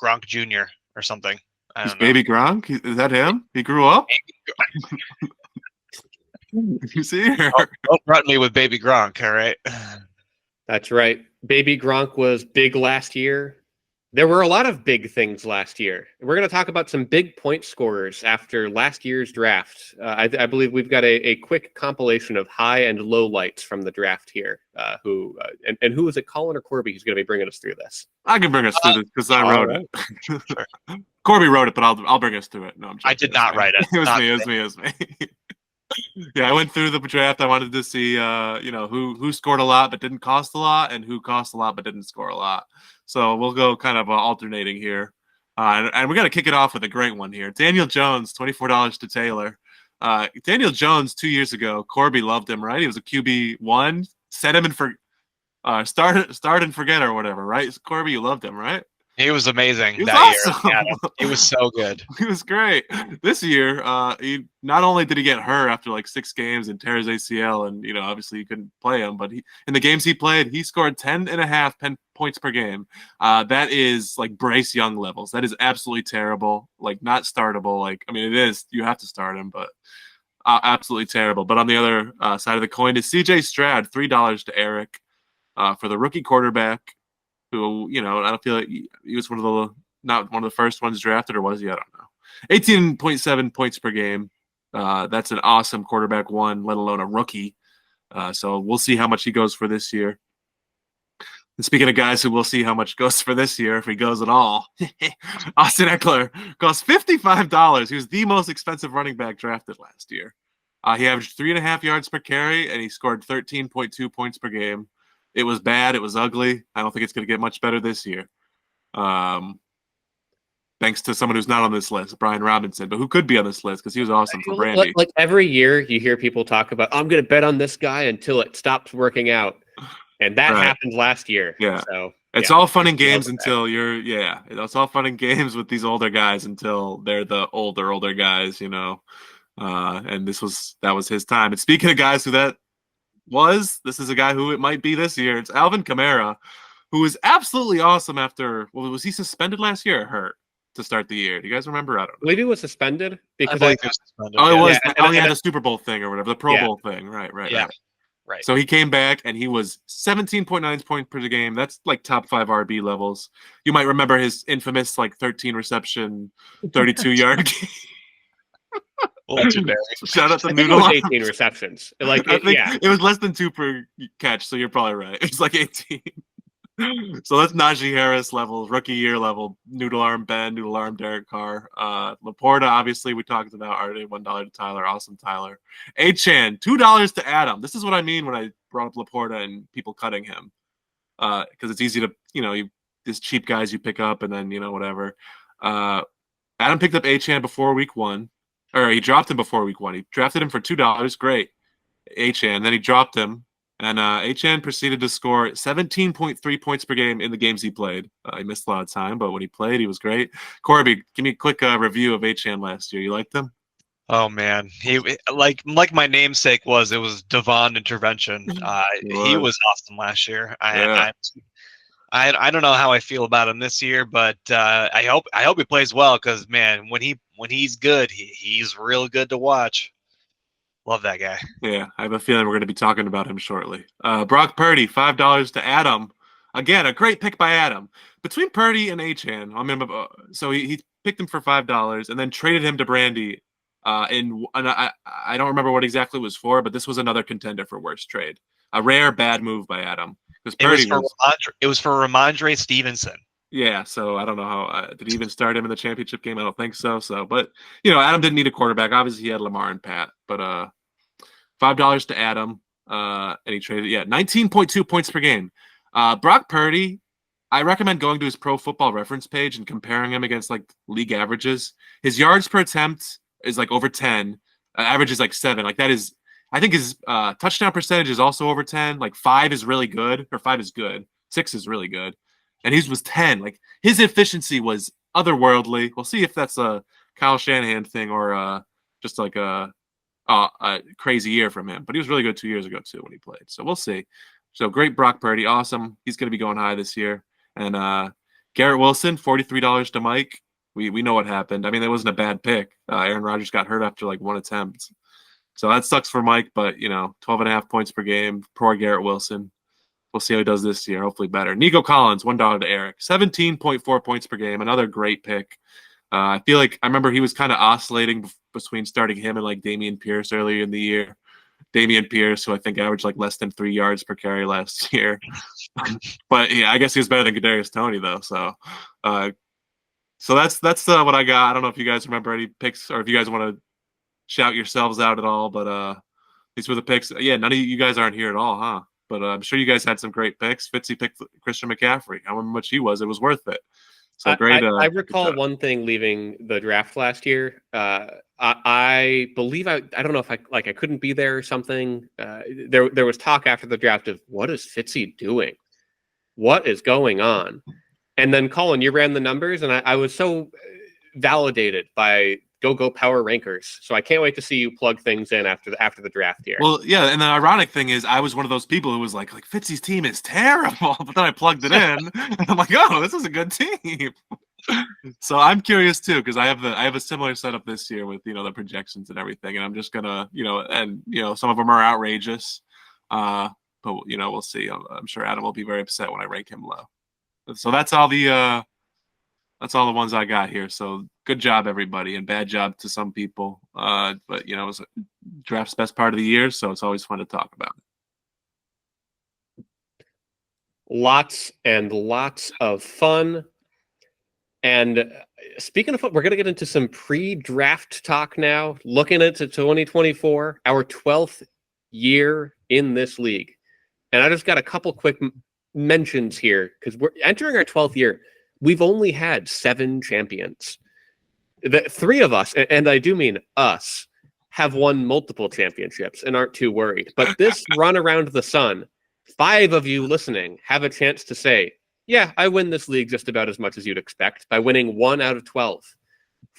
Gronk Jr. or something. I don't know. Baby Gronk? Is that him? He grew up? You see? Don't threaten me with Baby Gronk, all right? That's right. Baby Gronk was big last year. There were a lot of big things last year. We're going to talk about some big point scorers after last year's draft. I believe we've got a quick compilation of high and low lights from the draft here. Who was it, Colin or Corby, who's going to be bringing us through this? I can bring us through this because I wrote it. Sure. Corby wrote it, but I'll bring us through it. No, I did not write it. It was me. Yeah, I went through the draft. I wanted to see, who scored a lot but didn't cost a lot, and who cost a lot but didn't score a lot. So we'll go kind of alternating here. And we're going to kick it off with a great one here. Daniel Jones, $24 to Taylor. Daniel Jones, 2 years ago, Corby loved him, right? He was a QB1. Set him in for start and forget or whatever, right? Corby, you loved him, right? He was amazing year. He was so good. He was great. This year, he not only did he get hurt after like 6 games and tear his ACL, and obviously you couldn't play him, but in the games he played, he scored 10.5 points per game. That is like Bryce Young levels. That is absolutely terrible. Like not startable. Like I mean, it is. You have to start him, but absolutely terrible. But on the other side of the coin is CJ Stroud, $3 to Eric for the rookie quarterback. who, you know, I don't feel like he was not one of the first ones drafted, or was he? I don't know. 18.7 points per game. That's an awesome quarterback one, let alone a rookie. So we'll see how much he goes for this year. And speaking of guys who we'll see how much goes for this year, if he goes at all, Austin Eckler costs $55. He was the most expensive running back drafted last year. He averaged 3.5 yards per carry, and he scored 13.2 points per game. It was bad. It was ugly. I don't think it's going to get much better this year. Thanks to someone who's not on this list, Brian Robinson, but who could be on this list because he was awesome for Brandy. Like every year, you hear people talk about, I'm going to bet on this guy until it stops working out. And that happened last year. Yeah. So it's all fun and games until it's all fun and games with these older guys until they're the older guys, you know. And that was his time. And speaking of guys who this is a guy who it might be this year. It's Alvin Kamara, who was absolutely awesome was he suspended last year or hurt to start the year? Do you guys remember? I don't know. I believe he was suspended because he was suspended. Oh, it was. Yeah, he had the Super Bowl thing or whatever, the Pro Bowl thing. Right. Yeah. Right. So he came back and he was 17.9 points per game. That's like top 5 RB levels. You might remember his infamous 13 reception, 32 yard game. Legendary. Shout out to I think Noodle. it was 18 receptions. It was less than 2 per catch, so you're probably right. It's like 18. So that's Najee Harris levels, rookie year level, noodle arm Ben, noodle arm Derek Carr. Laporta, obviously, we talked about already. $1 to Tyler, awesome Tyler. Achan, $2 to Adam. This is what I mean when I brought up Laporta and people cutting him, because it's easy to, these cheap guys you pick up and then whatever. Adam picked up Achan before week 1, or he dropped him before week 1. He drafted him for $2, great. Achan, then he dropped him. And Achan proceeded to score 17.3 points per game in the games he played. He missed a lot of time, but when he played, he was great. Corby, give me a quick review of Achan last year. You liked him? Oh man, he like my namesake was. It was Devon intervention. He was awesome last year. I don't know how I feel about him this year, but I hope he plays well because man, when he's good, he's real good to watch. Love that guy. Yeah, I have a feeling we're going to be talking about him shortly. Brock Purdy, $5 to Adam. Again, a great pick by Adam. Between Purdy and Achan, so he picked him for $5 and then traded him to Brandy. And I don't remember what exactly it was for, but this was another contender for worst trade. A rare bad move by Adam. It was for Ramondre Stevenson. Yeah, so I don't know how did he even start him in the championship game? I don't think so. But Adam didn't need a quarterback. Obviously, he had Lamar and Pat. But $5 to Adam, and he traded 19.2 points per game. Brock Purdy, I recommend going to his Pro Football Reference page and comparing him against league averages. His yards per attempt is over 10. Average is 7. That is, I think his touchdown percentage is also over 10. 5 is really good, or 5 is good. 6 is really good. And his was 10. His efficiency was otherworldly. We'll see if that's a Kyle Shanahan thing or just a crazy year from him. But he was really good 2 years ago too when he played. So we'll see. So great Brock Purdy, awesome. He's going to be going high this year. And Garrett Wilson, $43 to Mike. We know what happened. I mean, that wasn't a bad pick. Aaron Rodgers got hurt after 1 attempt. So that sucks for Mike. But 12.5 points per game. Poor Garrett Wilson. We'll see how he does this year. Hopefully better. Nico Collins, $1 to Eric. 17.4 points per game. Another great pick. I feel I remember he was kind of oscillating between starting him and Damian Pierce earlier in the year. Damian Pierce, who I think averaged less than 3 yards per carry last year. But yeah, I guess he was better than Kadarius Toney though. So that's what I got. I don't know if you guys remember any picks or if you guys want to shout yourselves out at all. But these were the picks. Yeah, none of you guys aren't here at all, huh? But I'm sure you guys had some great picks. Fitzy picked Christian McCaffrey. However much he was, it was worth it. So great. I recall one thing leaving the draft last year. I believe I don't know if I couldn't be there or something. There was talk after the draft of what is Fitzy doing? What is going on? And then Colin, you ran the numbers, and I was so validated by Go Power Rankers. So I can't wait to see you plug things in after the draft here. Well, yeah, and the ironic thing is I was one of those people who was like Fitzy's team is terrible, but then I plugged it in and I'm like, oh, this is a good team. So I'm curious too, because I have a similar setup this year with the projections and everything, and I'm just gonna some of them are outrageous, but we'll see. I'm sure Adam will be very upset when I rank him low. So that's all the ones I got here. So good job, everybody, and bad job to some people. But it was draft's best part of the year, so it's always fun to talk about. Lots and lots of fun. And speaking of fun, we're going to get into some pre-draft talk now, looking into 2024, our 12th year in this league. And I just got a couple quick mentions here because we're entering our 12th year. We've only had 7 champions. The 3 of us, and I do mean us, have won multiple championships and aren't too worried. But this run around the sun, 5 of you listening have a chance to say, yeah, I win this league just about as much as you'd expect by winning 1 out of 12.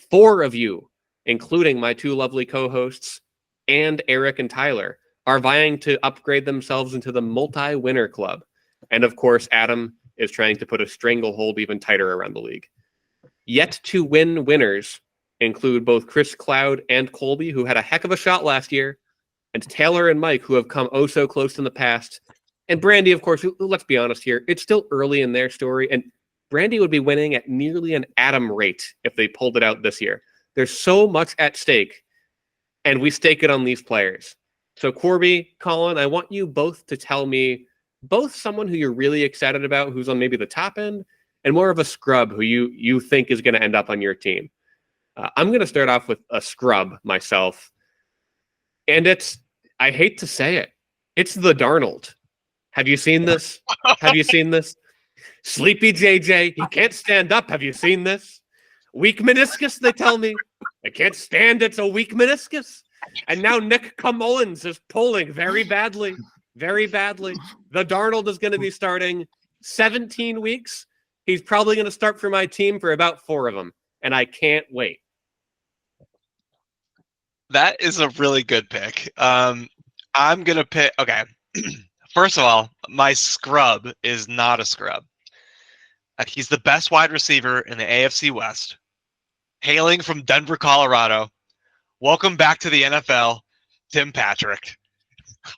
4 of you, including my 2 lovely co-hosts and Eric and Tyler, are vying to upgrade themselves into the multi-winner club. And of course, Adam is trying to put a stranglehold even tighter around the league. Yet to win winners include both Chris Cloud and Colby, who had a heck of a shot last year, and Taylor and Mike, who have come oh so close in the past. And Brandy, of course, let's be honest here, it's still early in their story, and Brandy would be winning at nearly an Adam rate if they pulled it out this year. There's so much at stake, and we stake it on these players. So Corby, Colin, I want you both to tell me both someone who you're really excited about, who's on maybe the top end, and more of a scrub who you think is going to end up on your team. I'm going to start off with a scrub myself. And I hate to say it, it's the Darnold. Have you seen this? Have you seen this? Sleepy JJ, he can't stand up. Have you seen this? Weak meniscus, they tell me. I can't stand it's a weak meniscus. And now Nick Mullins is pulling very badly. Very badly. The Darnold is going to be starting 17 weeks. He's probably going to start for my team for about 4 of them. And I can't wait. That is a really good pick. I'm going to pick... Okay. First of all, my scrub is not a scrub. He's the best wide receiver in the AFC West. Hailing from Denver, Colorado. Welcome back to the NFL, Tim Patrick.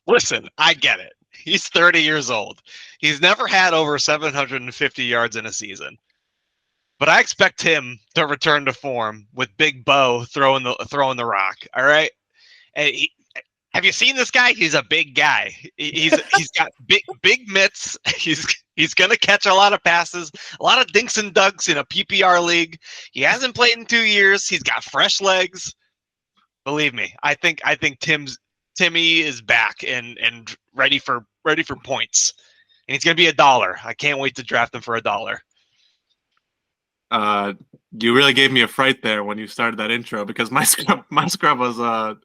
Listen, I get it. He's 30 years old. He's never had over 750 yards in a season. But I expect him to return to form with Big Bo throwing the rock. All right. And have you seen this guy? He's a big guy. He's got big mitts. He's gonna catch a lot of passes, a lot of dinks and dunks in a PPR league. He hasn't played in 2 years. He's got fresh legs. Believe me, I think Timmy is back and ready for points. And he's gonna be $1. I can't wait to draft him for $1. You really gave me a fright there when you started that intro because my scrub was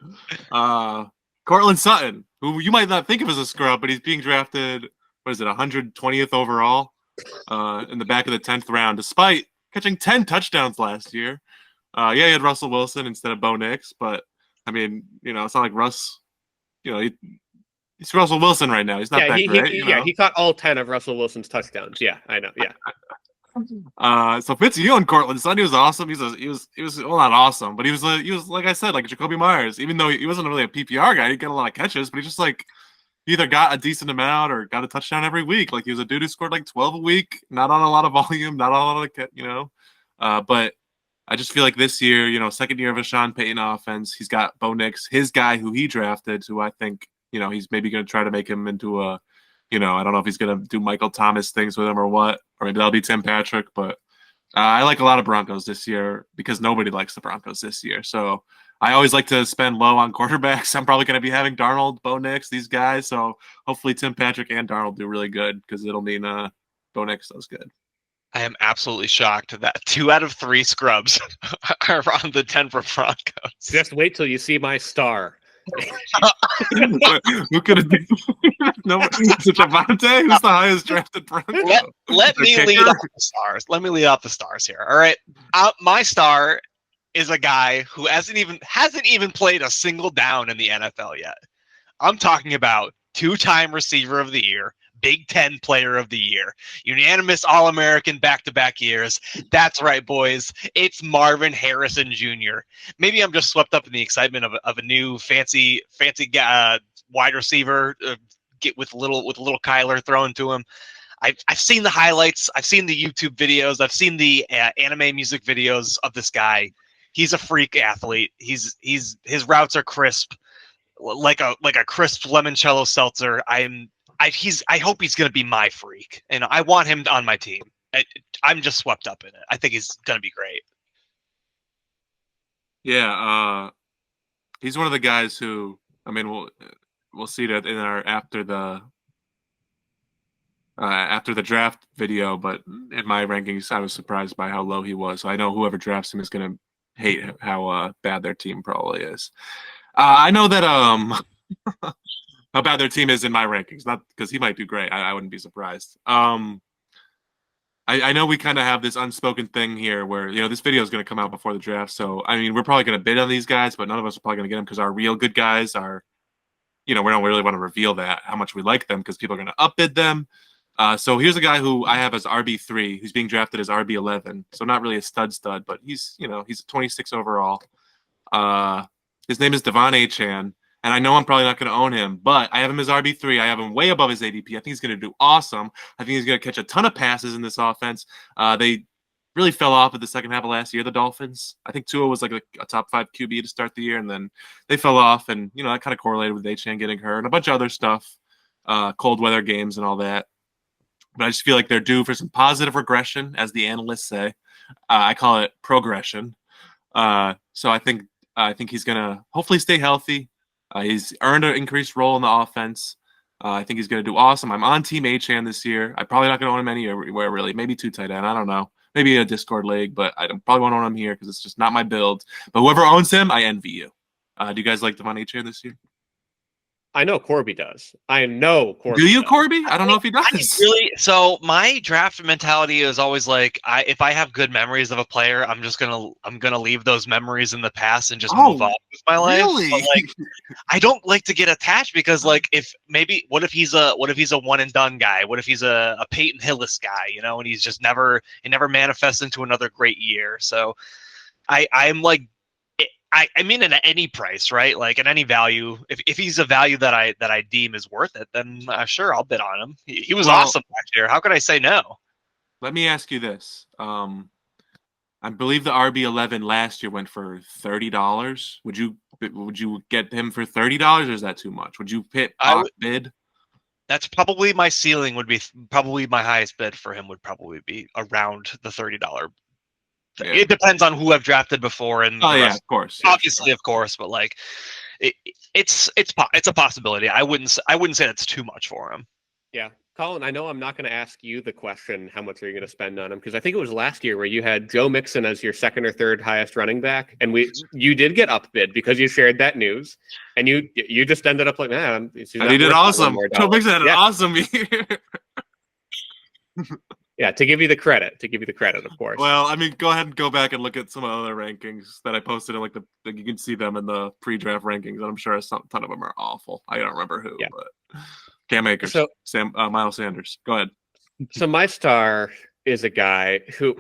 Cortland Sutton, who you might not think of as a scrub, but he's being drafted, 120th overall in the back of the 10th round, despite catching 10 touchdowns last year. He had Russell Wilson instead of Bo Nix, but I mean, it's not like Russ, he's Russell Wilson right now. He's not that great. He caught all 10 of Russell Wilson's touchdowns. Yeah, I know. Yeah. So Fitzy, you and Cortland Sutton, he was awesome. He was well, not awesome, but he was like I said, like Jacoby Myers. Even though he wasn't really a PPR guy, he got a lot of catches, but he just like he either got a decent amount or got a touchdown every week. Like he was a dude who scored like 12 a week, not on a lot of volume, not on a lot of but I just feel like this year, second year of a Sean Payton offense, he's got Bo Nix, his guy who he drafted, who I think he's maybe going to try to make him into a. I don't know if he's going to do Michael Thomas things with him or what, or maybe that'll be Tim Patrick. But I like a lot of Broncos this year because nobody likes the Broncos this year. So I always like to spend low on quarterbacks. I'm probably going to be having Darnold, Bo Nix, these guys. So hopefully Tim Patrick and Darnold do really good because it'll mean Bo Nix does good. I am absolutely shocked that 2 out of 3 scrubs are on the Denver Broncos. Just wait till you see my star. Who could have been? No, Javante, who's the highest drafted Bronco? Let me lead off the stars. Let me lead off the stars here. All right, my star is a guy who hasn't even played a single down in the NFL yet. I'm talking about 2-time receiver of the year, Big Ten Player of the Year, unanimous All-American back-to-back years. That's right, boys. It's Marvin Harrison Jr. Maybe I'm just swept up in the excitement of a new fancy wide receiver, get with little Kyler thrown to him. I've seen the highlights, I've seen the YouTube videos, I've seen the anime music videos of this guy. He's a freak athlete. His routes are crisp, like a crisp limoncello seltzer. I hope he's gonna be my freak, and I want him on my team. I'm just swept up in it. I think he's gonna be great. Yeah, he's one of the guys who, I mean, we'll see that in our after the draft video, but in my rankings, I was surprised by how low he was. So I know whoever drafts him is going to hate how bad their team probably is. I know that how bad their team is in my rankings, not because he might do great. I wouldn't be surprised. I know we kind of have this unspoken thing here where, this video is going to come out before the draft. So, I mean, we're probably going to bid on these guys, but none of us are probably going to get them because our real good guys are, we don't really want to reveal that, how much we like them, because people are going to upbid them. So here's a guy who I have as RB3, who's being drafted as RB11. So not really a stud, but he's, he's 26 overall. His name is Devon Achan. And I know I'm probably not going to own him, but I have him as RB3. I have him way above his ADP. I think he's going to do awesome. I think he's going to catch a ton of passes in this offense. They really fell off at the second half of last year, the Dolphins. I think Tua was like a top 5 QB to start the year, and then they fell off, and, that kind of correlated with Achan getting hurt and a bunch of other stuff, cold weather games and all that. But I just feel like they're due for some positive regression, as the analysts say. I call it progression. So I think he's going to hopefully stay healthy. He's earned an increased role in the offense. I think he's going to do awesome. I'm on Team Achan this year. I'm probably not going to own him anywhere, really. Maybe 2 tight end. I don't know. Maybe a Discord league, but I probably won't own him here because it's just not my build. But whoever owns him, I envy you. Do you guys like Devon Achan this year? I know Corby does. I know Corby. Do you, does. Corby? I don't know if he does. Really? So my draft mentality is always like, if I have good memories of a player, I'm gonna leave those memories in the past and just move on with my life. Really? But, like, I don't like to get attached because, like, what if he's a one and done guy? What if he's a Peyton Hillis guy? And he's just never manifests into another great year. So I'm like. I mean, at any price, right? Like at any value, if he's a value that I deem is worth it, then sure, I'll bid on him. He was awesome last year. How could I say no? Let me ask you this. I believe the RB11 last year went for $30. Would you get him for $30, or is that too much? Would you bid? That's probably my ceiling. Would be probably my highest bid for him would probably be around the $30. Yeah. It depends on who I've drafted before, and of course, obviously, of course, but like, it's a possibility. I wouldn't say that's too much for him. Yeah, Colin, I know I'm not going to ask you the question, how much are you going to spend on him? Because I think it was last year where you had Joe Mixon as your second or third highest running back, and you did get upbid because you shared that news, and you just ended up like, man, and he did awesome. Joe Mixon had an awesome year. Yeah, to give you the credit, of course. Well, I mean, go ahead and go back and look at some of the other rankings that I posted. In you can see them in the pre-draft rankings, and I'm sure a ton of them are awful. I don't remember who, but Cam Akers, Miles Sanders. Go ahead. So my star is a guy who,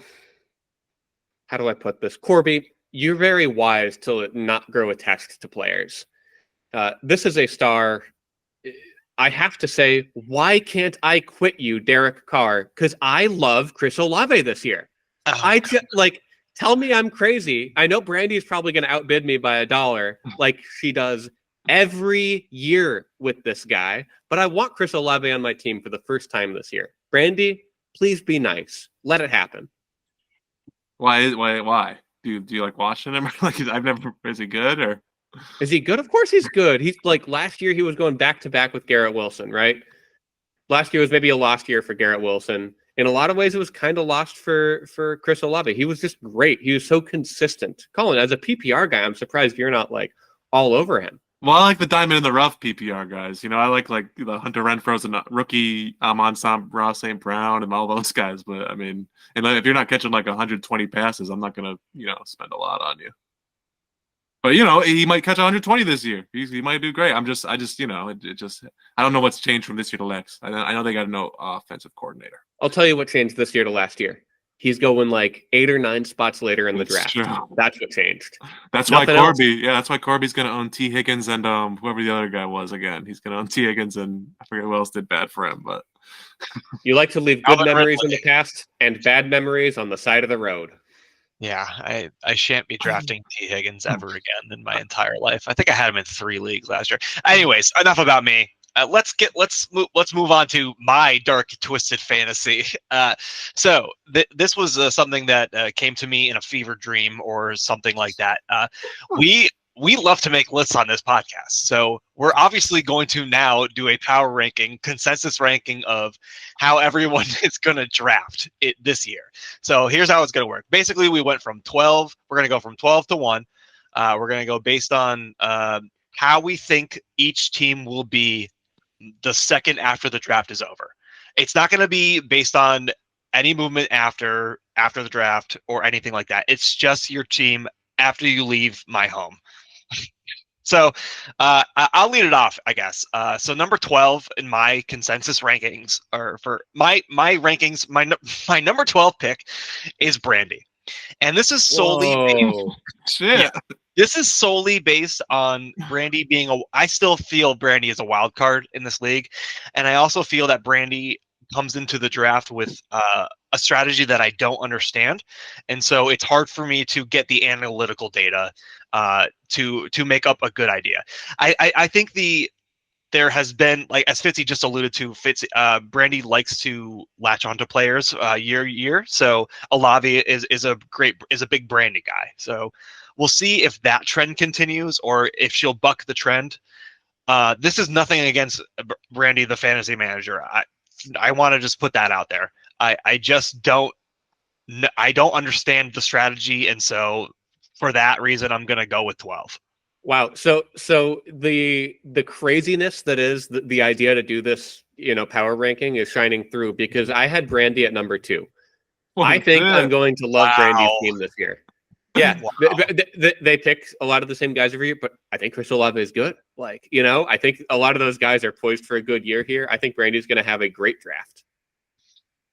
how do I put this? Corby, you're very wise to not grow attached to players. This is a star. I have to say, why can't I quit you, Derek Carr? Because I love Chris Olave this year. Oh, tell me I'm crazy. I know Brandy's probably going to outbid me by $1, like she does every year with this guy. But I want Chris Olave on my team for the first time this year. Brandy, please be nice. Let it happen. Why? Do you like watching him? Is he good or? Is he good? Of course he's good. He's like last year he was going back to back with Garrett Wilson, right? Last year was maybe a lost year for Garrett Wilson. In a lot of ways, it was kind of lost for Chris Olave. He was just great. He was so consistent. Colin, as a PPR guy, I'm surprised you're not like all over him. Well, I like the diamond in the rough PPR guys. I like the Hunter Renfro's and rookie Amon-Ra St. Brown and all those guys. But I mean, and if you're not catching like 120 passes, I'm not gonna spend a lot on you. But he might catch 120 this year. He might do great. I don't know what's changed from this year to next. I know they got a no offensive coordinator. I'll tell you what changed this year to last year. he's going like 8 or 9 spots later in the It's draft. true. That's what changed. That's Nothing why else. Corby. Yeah, that's why Corby's going to own T. Higgins and whoever the other guy was again. He's going to own T. Higgins and I forget who else did bad for him, but You like to leave good Calvin memories in Ridley. the past and bad memories on the side of the road. Yeah, I shan't be drafting T. Higgins ever again in my entire life. I think I had him in 3 leagues last year. Anyways, enough about me. Let's move on to my dark twisted fantasy. So this was something that came to me in a fever dream or something like that. We love to make lists on this podcast, so we're obviously going to now do a power ranking, consensus ranking of how everyone is going to draft it this year. So here's how it's going to work. Basically, we went from 12. We're going to go from 12 to 1. We're going to go based on how we think each team will be the second after the draft is over. It's not going to be based on any movement after the draft or anything like that. It's just your team after you leave my home. So I'll lead it off, I guess. So number 12 in my consensus rankings, or for my rankings, my number 12 pick is Brandy, and this is solely shit. this is solely based on Brandy being I still feel Brandy is a wild card in this league, and I also feel that Brandy comes into the draft with a strategy that I don't understand, and so it's hard for me to get the analytical data to make up a good idea. I think there has been, like as Fitzy just alluded to, Brandy likes to latch onto players year to year. So Olavi is a big Brandy guy. So we'll see if that trend continues or if she'll buck the trend. This is nothing against Brandy, the fantasy manager. I want to just put that out there. I just don't understand the strategy, and so for that reason, I'm going to go with 12. Wow. So the craziness that is the idea to do this, power ranking is shining through because I had Brandy at number 2. I think I'm going to love Brandy's team this year. Yeah, wow. They pick a lot of the same guys every year, but I think Chris Olave is good. I think a lot of those guys are poised for a good year here. I think Brandy's going to have a great draft.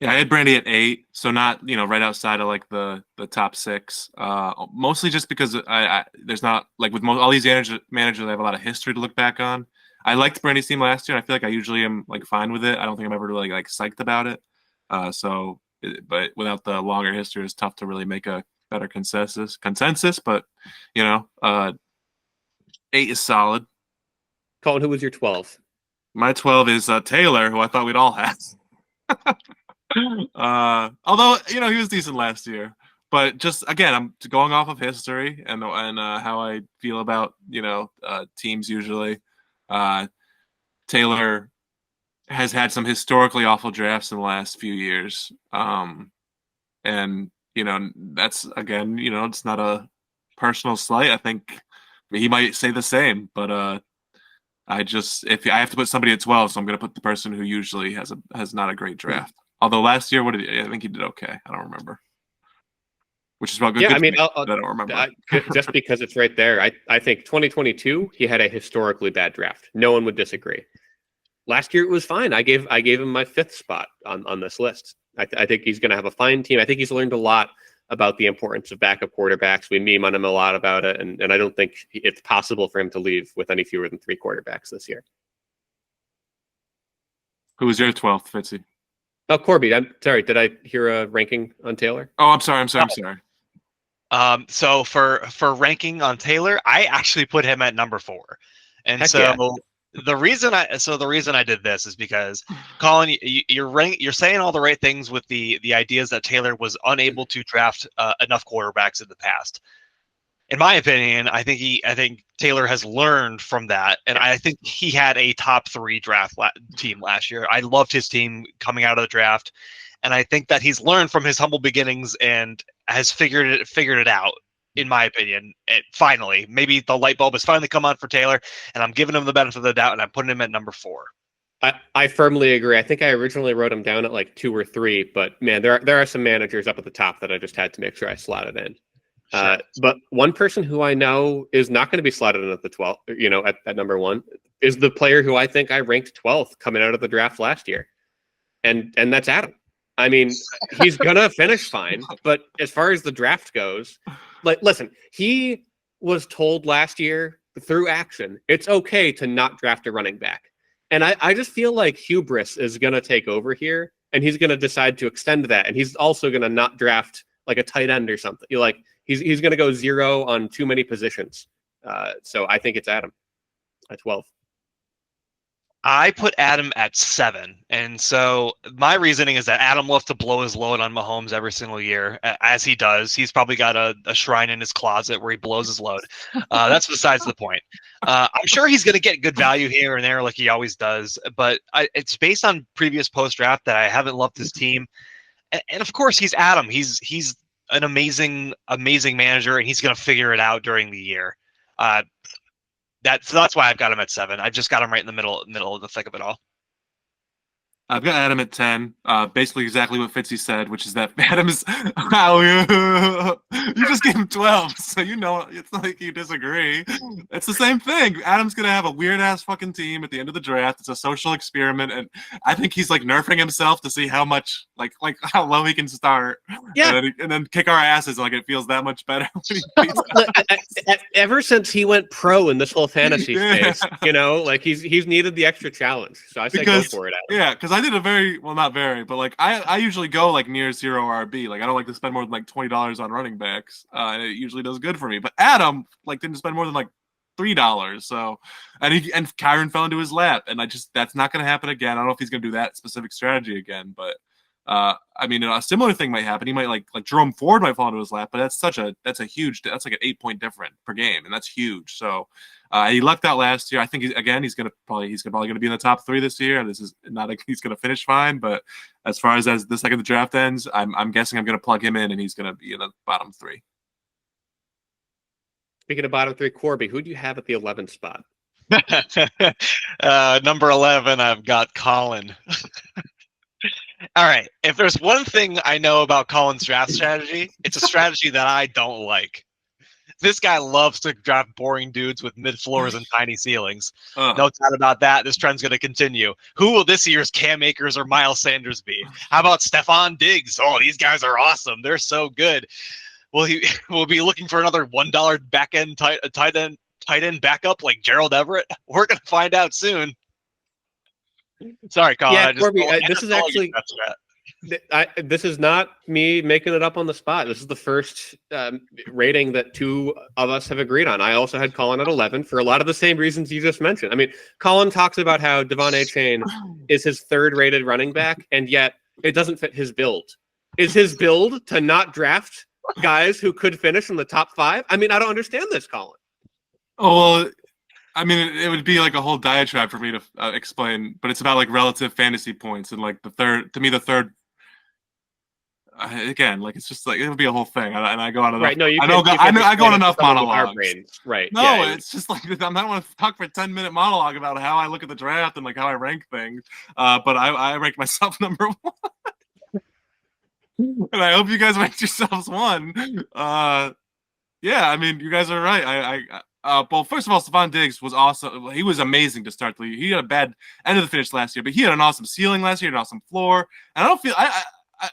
Yeah, I had Brandy at 8, so not right outside of like the top 6. Mostly just because there's not like with all these managers, I have a lot of history to look back on. I liked Brandy's team last year. And I feel like I usually am like fine with it. I don't think I'm ever really like psyched about it. But without the longer history, it's tough to really make a better consensus. But 8 is solid. Colin, who was your 12? My 12 is Taylor, who I thought we'd all have. Although he was decent last year, but just again, I'm going off of history and how I feel about teams usually. Taylor has had some historically awful drafts in the last few years, and that's again, it's not a personal slight. I think he might say the same, but if I have to put somebody at 12, so I'm going to put the person who usually has not a great draft. Although last year, I think he did okay. I don't remember. Which is about good. Yeah, good I mean, I don't remember. Just because it's right there. I think 2022 he had a historically bad draft. No one would disagree. Last year it was fine. I gave him my 5th spot on this list. I think he's going to have a fine team. I think he's learned a lot about the importance of backup quarterbacks. We meme on him a lot about it, and I don't think it's possible for him to leave with any fewer than 3 quarterbacks this year. Who was your 12th, Fitzy? Oh, Corby. I'm sorry. Did I hear a ranking on Taylor? Oh, I'm sorry. So for ranking on Taylor, I actually put him at number 4, and Heck so yeah. the reason I did this is because Colin, you're saying all the right things with the ideas that Taylor was unable to draft enough quarterbacks in the past. In my opinion, I think Taylor has learned from that, and I think he had a top 3 draft team last year. I loved his team coming out of the draft, and I think that he's learned from his humble beginnings and has figured it out. In my opinion, finally, maybe the light bulb has finally come on for Taylor, and I'm giving him the benefit of the doubt, and I'm putting him at number 4. I firmly agree. I think I originally wrote him down at like 2 or 3, but man, there are some managers up at the top that I just had to make sure I slotted in. Sure. But one person who I know is not going to be slotted in at the 12th, at number 1, is the player who I think I ranked 12th coming out of the draft last year, and that's Adam. I mean, he's gonna finish fine, but as far as the draft goes, like, listen, he was told last year through action, it's okay to not draft a running back. And I just feel like hubris is gonna take over here, and he's gonna decide to extend that, and he's also gonna not draft like a tight end or something. You're like, he's gonna go zero on too many positions. So I think it's Adam at 12. I put Adam at 7. And so my reasoning is that Adam loves to blow his load on Mahomes every single year, as he does. He's probably got a shrine in his closet where he blows his load. That's besides the point. I'm sure he's going to get good value here and there like he always does, but it's based on previous post-draft that I haven't loved his team. And of course, he's Adam. He's an amazing manager, and he's going to figure it out during the year. That's why I've got him at 7. I've just got him right in the middle of the thick of it all. I've got Adam at 10. Basically exactly what Fitzy said, which is that Adam is you just gave him 12, so you know it's not like you disagree. It's the same thing. Adam's gonna have a weird ass fucking team at the end of the draft. It's a social experiment, and I think he's like nerfing himself to see how much like how low he can start. Yeah. And then kick our asses like it feels that much better. Ever since he went pro in this whole fantasy Yeah. space, like he's needed the extra challenge. So I say go for it, Adam. Yeah, because I did not very, but like I usually go like near zero RB. Like I don't like to spend more than like $20 on running backs, and it usually does good for me. But Adam like didn't spend more than like $3. So, and Kyron fell into his lap, and that's not going to happen again. I don't know if he's going to do that specific strategy again, but I mean a similar thing might happen. He might like Jerome Ford might fall into his lap, but that's like an 8-point difference per game, and that's huge. So. He lucked out last year. I think he's probably going to be in the top 3 this year. This is not like he's going to finish fine, but as far as the second the draft ends, I'm guessing I'm going to plug him in, and he's going to be in the bottom 3. Speaking of bottom 3, Corby, who do you have at the 11th spot? Number 11, I've got Colin. All right. If there's one thing I know about Colin's draft strategy, it's a strategy that I don't like. This guy loves to draft boring dudes with mid floors and tiny ceilings. No doubt about that. This trend's going to continue. Who will this year's Cam Akers or Miles Sanders be? How about Stephon Diggs? Oh, these guys are awesome. They're so good. We'll be looking for another $1 back end tight end backup like Gerald Everett. We're going to find out soon. Sorry, Colin. Yeah, Corby, this is actually. This is not me making it up on the spot. This is the first rating that 2 of us have agreed on. I also had Colin at 11 for a lot of the same reasons you just mentioned. I mean, Colin talks about how Devon Achane is his 3rd rated running back, and yet it doesn't fit his build. Is his build to not draft guys who could finish in the top 5? I mean, I don't understand this, Colin. Oh, well, I mean, it would be like a whole diatribe for me to explain, but it's about like relative fantasy points, and like the third. Again, like it's just like it would be a whole thing, and I go on enough. Right? No, I go on enough monologues. Right? No, yeah, it's just like I don't want to talk for a 10-minute monologue about how I look at the draft and like how I rank things. But I rank myself number 1, and I hope you guys ranked yourselves 1. Yeah, I mean, you guys are right. Well, first of all, Stephon Diggs was awesome. He was amazing to start the year. He had a bad end of the finish last year, but he had an awesome ceiling last year, an awesome floor. And I don't feel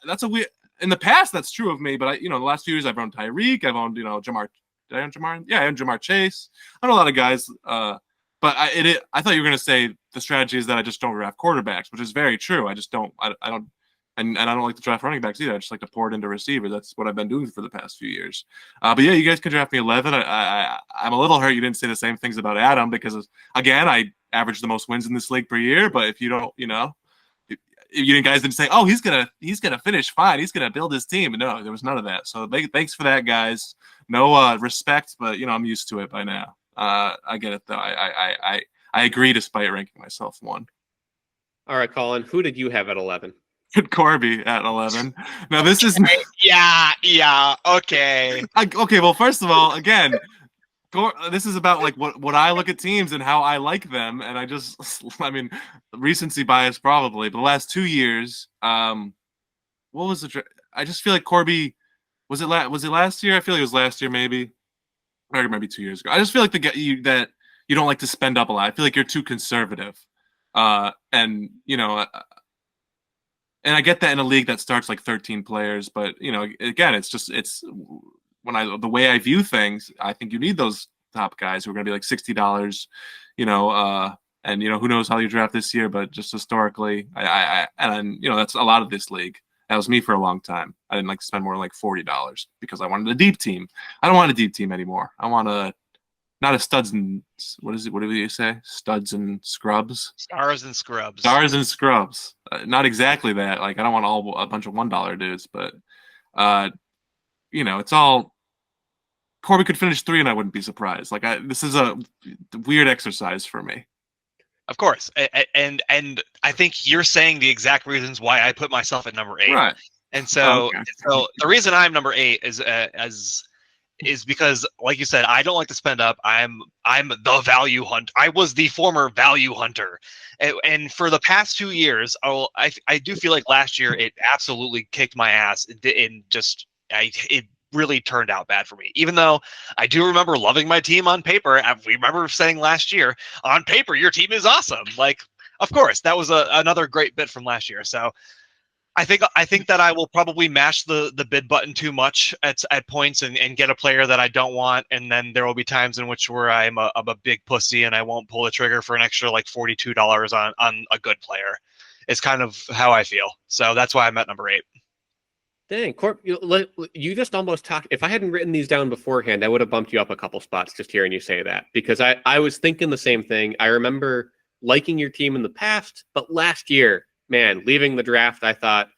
that's a weird. In the past, that's true of me, but the last few years I've owned Tyreek, I've owned Jamar. Did I own Jamar? Yeah, I own Jamar Chase. I know a lot of guys, but I thought you were going to say the strategy is that I just don't draft quarterbacks, which is very true. I just don't. I don't. And I don't like to draft running backs either. I just like to pour it into receivers. That's what I've been doing for the past few years. But yeah, you guys can draft me 11. I'm a little hurt you didn't say the same things about Adam because, again, I average the most wins in this league per year. But if you don't, if you guys didn't say, oh, he's gonna finish fine. He's gonna build his team. No, there was none of that. So thanks for that, guys. No respect, but I'm used to it by now. I get it though. I agree despite ranking myself 1. All right, Colin. Who did you have at 11? Corby at 11. Now this is yeah. Okay. Okay. Well, first of all, again, this is about like what I look at teams and how I like them, and I mean, recency bias probably. But the last 2 years, what was the? I just feel like Corby was it last year? I feel like it was last year, maybe, or maybe 2 years ago. I just feel like that you don't like to spend up a lot. I feel like you're too conservative, and and I get that in a league that starts like 13 players, but again, it's the way I view things, I think you need those top guys who are going to be like $60, and who knows how you draft this year, but just historically, that's a lot of this league. That was me for a long time. I didn't like to spend more than like $40 because I wanted a deep team. I don't want a deep team anymore. I want not a studs and what is it? What do you say? Studs and scrubs? Stars and scrubs. Stars and scrubs. Not exactly that. Like I don't want a bunch of $1 dudes, but it's all. Corby could finish 3, and I wouldn't be surprised. Like this is a weird exercise for me. Of course, and I think you're saying the exact reasons why I put myself at number 8. Right. And so, Okay. so the reason I'm number 8 is because, like you said, I don't like to spend up. I'm the value hunt. I was the former value hunter, and for the past 2 years, I do feel like last year it absolutely kicked my ass. It really turned out bad for me. Even though I do remember loving my team on paper, we remember saying last year, on paper, your team is awesome. Like, of course, that was another great bit from last year. So I think that I will probably mash the bid button too much at points and get a player that I don't want, and then there will be times in which where I'm a big pussy and I won't pull the trigger for an extra like $42 on a good player. It's kind of how I feel. So that's why I'm at number 8. Dang, Corp, you just almost talked. If I hadn't written these down beforehand, I would have bumped you up a couple spots just hearing you say that, because I was thinking the same thing. I remember liking your team in the past, but last year, man, leaving the draft, I thought,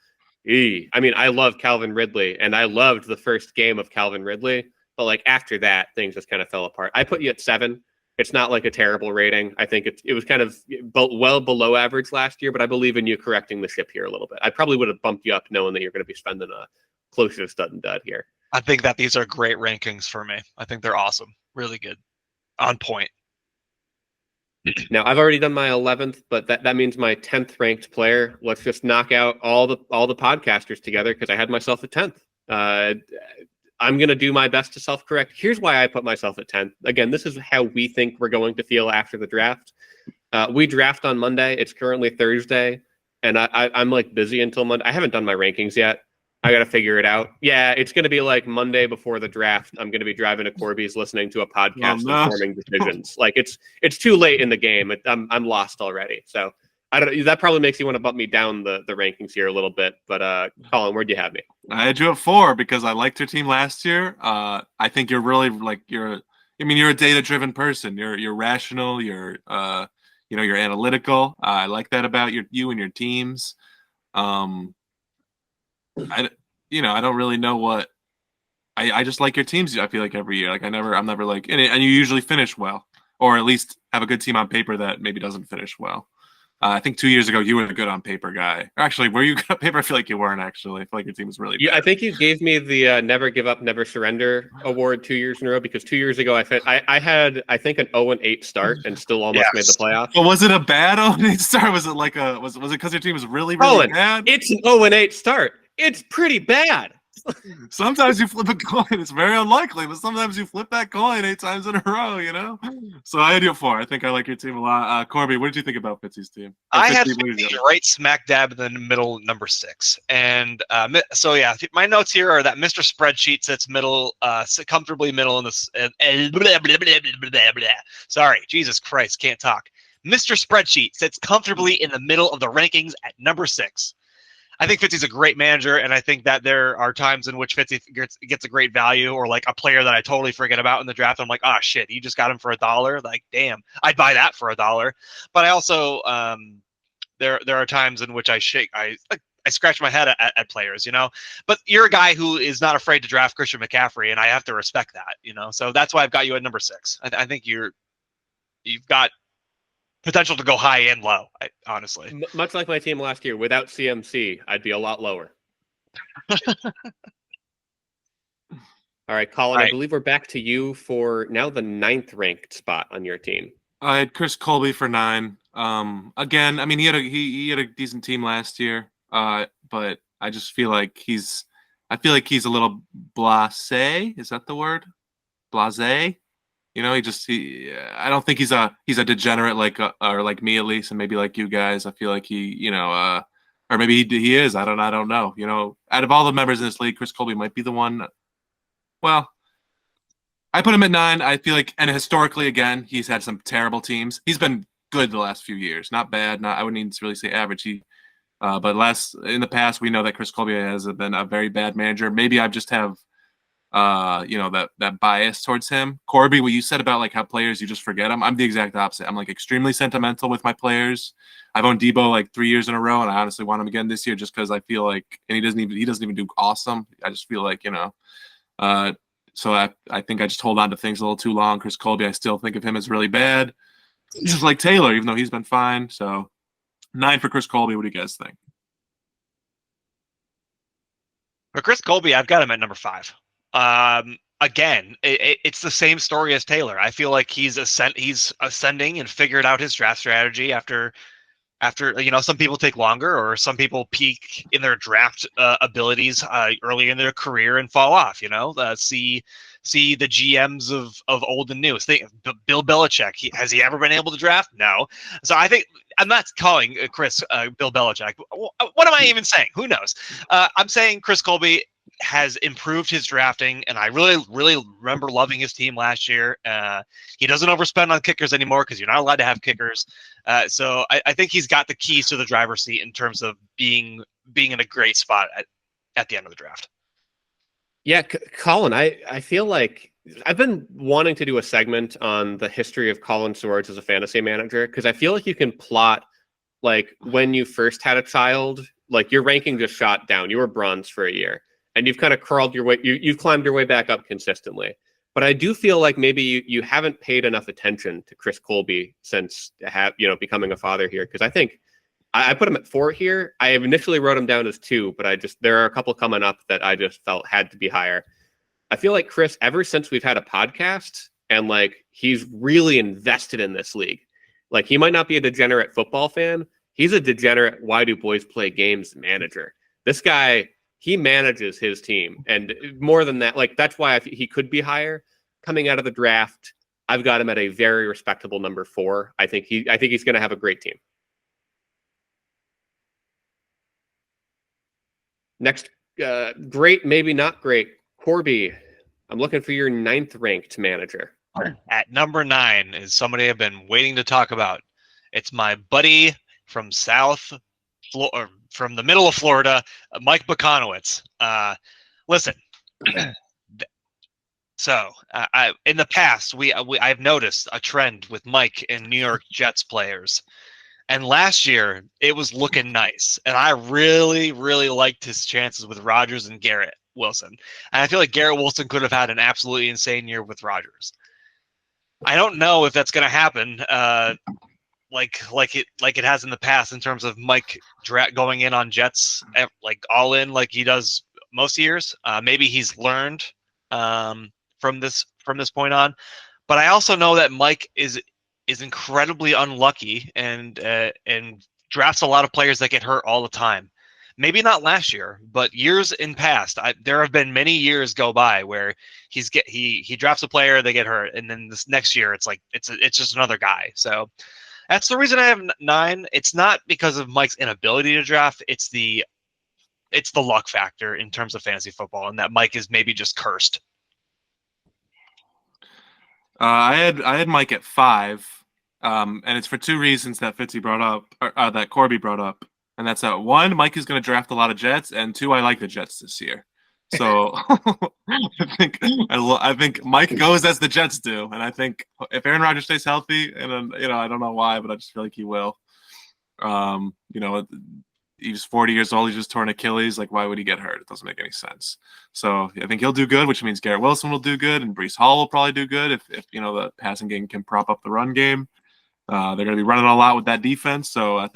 I mean, I love Calvin Ridley, and I loved the first game of Calvin Ridley, but like after that, things just kind of fell apart. I put you at 7. It's not like a terrible rating. I think it was kind of well below average last year, but I believe in you correcting the ship here a little bit. I probably would have bumped you up knowing that you're going to be spending a closer to stud and dud here. I think that these are great rankings for me. I think they're awesome. Really good. On point. Now, I've already done my 11th, but that means my 10th ranked player. Let's just knock out all the podcasters together because I had myself at 10th. I'm going to do my best to self-correct. Here's why I put myself at 10th. Again, this is how we think we're going to feel after the draft. We draft on Monday. It's currently Thursday, and I'm like busy until Monday. I haven't done my rankings yet. I got to figure it out. Yeah, it's going to be like Monday before the draft. I'm going to be driving to Corby's, listening to a podcast and forming decisions. Like it's too late in the game. I'm lost already. So I don't. That probably makes you want to bump me down the rankings here a little bit. But Colin, where'd you have me? I had you at 4 because I liked your team last year. I think you're really you're a data-driven person. You're rational. You're analytical. I like that about you and your teams. I don't really know what. I just like your teams. I feel like every year, like I'm never like, and you usually finish well, or at least have a good team on paper that maybe doesn't finish well. I think 2 years ago you were a good on paper guy. Actually, were you good on paper? I feel like you weren't. Actually, I feel like your team was really bad. I think you gave me the Never Give Up, Never Surrender award 2 years in a row, because 2 years ago I had I think an 0-8 start and still almost made the playoffs. But was it a bad 0-8 start? Was it like was it because your team was really Colin, bad? It's an 0-8 start. It's pretty bad. Sometimes you flip a coin. It's very unlikely, but sometimes you flip that coin 8 times in a row, So I had you at 4. I think I like your team a lot. Corby, what did you think about Fitzy's team? I had Fitzy right smack dab in the middle, number 6. And so, yeah, my notes here are that Mr. Spreadsheet sits comfortably middle in this. Sorry, Jesus Christ, can't talk. Mr. Spreadsheet sits comfortably in the middle of the rankings at number 6. I think Fitzy's a great manager, and I think that there are times in which Fitzy gets a great value, or like a player that I totally forget about in the draft. I'm like, oh shit, you just got him for $1. Like, damn, I'd buy that for $1. But I also there are times in which I scratch my head at players, But you're a guy who is not afraid to draft Christian McCaffrey, and I have to respect that, So that's why I've got you at number 6. I think you've got potential to go high and low, honestly. Much like my team last year, without CMC, I'd be a lot lower. All right, Colin, I believe we're back to you for now the 9th ranked spot on your team. I had Chris Colby for 9. Again, I mean, he had a decent team last year, but I just feel like he's a little blasé. Is that the word? Blasé? I don't think he's a degenerate like me at least, and maybe like you guys. I feel like he or maybe he is. I don't know. You know, out of all the members in this league, Chris Colby might be the one. Well, I put him at 9. I feel like, and historically, again, he's had some terrible teams. He's been good the last few years, not bad. Not I wouldn't even really say average. But in the past, we know that Chris Colby has been a very bad manager. Maybe I just have, that bias towards him. Corby, what you said about like how players you just forget them. I'm the exact opposite. I'm like extremely sentimental with my players. I've owned Debo like 3 years in a row, and I honestly want him again this year just because I feel like, and he doesn't even do awesome. I just feel like So I think I just hold on to things a little too long. Chris Colby, I still think of him as really bad. He's just like Taylor, even though he's been fine. So 9 for Chris Colby. What do you guys think? For Chris Colby, I've got him at number 5. Again, it's the same story as Taylor. I feel like he's ascending and figured out his draft strategy after some people take longer, or some people peak in their draft abilities early in their career and fall off. See the GMs of old and new. Think Bill Belichick. Has he ever been able to draft? No. So I think I'm not calling Chris Bill Belichick. What am I even saying? Who knows? I'm saying Chris Colby has improved his drafting, and I really, really remember loving his team last year. He doesn't overspend on kickers anymore because you're not allowed to have kickers. So I think he's got the keys to the driver's seat in terms of being in a great spot at the end of the draft. Yeah, Colin, I feel like I've been wanting to do a segment on the history of Colin Swords as a fantasy manager, because I feel like you can plot like when you first had a child, like your ranking just shot down. You were bronze for a year, and you've kind of crawled your way. You've climbed your way back up consistently. But I do feel like maybe you haven't paid enough attention to Chris Colby since becoming a father here, because I think I put him at 4 here. I initially wrote him down as 2, but there are a couple coming up that I just felt had to be higher. I feel like Chris, ever since we've had a podcast, and like he's really invested in this league. Like, he might not be a degenerate football fan. He's a degenerate why do boys play games manager. This guy, he manages his team, and more than that, like that's why he could be higher. Coming out of the draft, I've got him at a very respectable number 4. I think he's going to have a great team. Next, great, maybe not great. Corby, I'm looking for your 9th ranked manager. At number 9 is somebody I've been waiting to talk about. It's my buddy from from the middle of Florida, Mike Bukanowitz. Listen, so in the past, I've noticed a trend with Mike and New York Jets players. And last year, it was looking nice. And I really, really liked his chances with Rodgers and Garrett Wilson. And I feel like Garrett Wilson could have had an absolutely insane year with Rodgers. I don't know if that's going to happen like it has in the past in terms of Mike going in on Jets, like all in like he does most years. Maybe he's learned from this point on. But I also know that Mike is incredibly unlucky and drafts a lot of players that get hurt all the time. Maybe not last year, but years in past, there have been many years go by where he drafts a player, they get hurt, and then this next year it's like it's just another guy. So that's the reason I have 9. It's not because of Mike's inability to draft. It's the luck factor in terms of fantasy football, and that Mike is maybe just cursed. I had Mike at 5, and it's for 2 reasons that Fitzy brought up, or that Corby brought up, and that's that 1, Mike is going to draft a lot of Jets, and 2, I like the Jets this year. So I think Mike goes as the Jets do, and I think if Aaron Rodgers stays healthy, and I don't know why, but I just feel like he will. He's 40 years old. He's just torn Achilles. Like, why would he get hurt? It doesn't make any sense. So I think he'll do good, which means Garrett Wilson will do good, and Breece Hall will probably do good if the passing game can prop up the run game. They're going to be running a lot with that defense. So I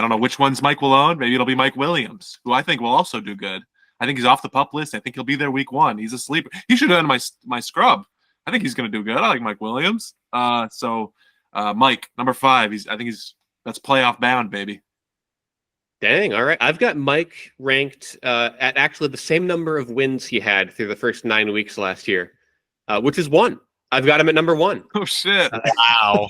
don't know which ones Mike will own. Maybe it'll be Mike Williams, who I think will also do good. I think he's off the pup list. I think he'll be there week 1. He's a sleeper. He should have done my scrub. I think he's going to do good. I like Mike Williams. Mike, number 5. That's playoff bound, baby. Dang, all right. I've got Mike ranked at actually the same number of wins he had through the first 9 weeks last year, which is 1. I've got him at number 1. Oh, shit. Wow.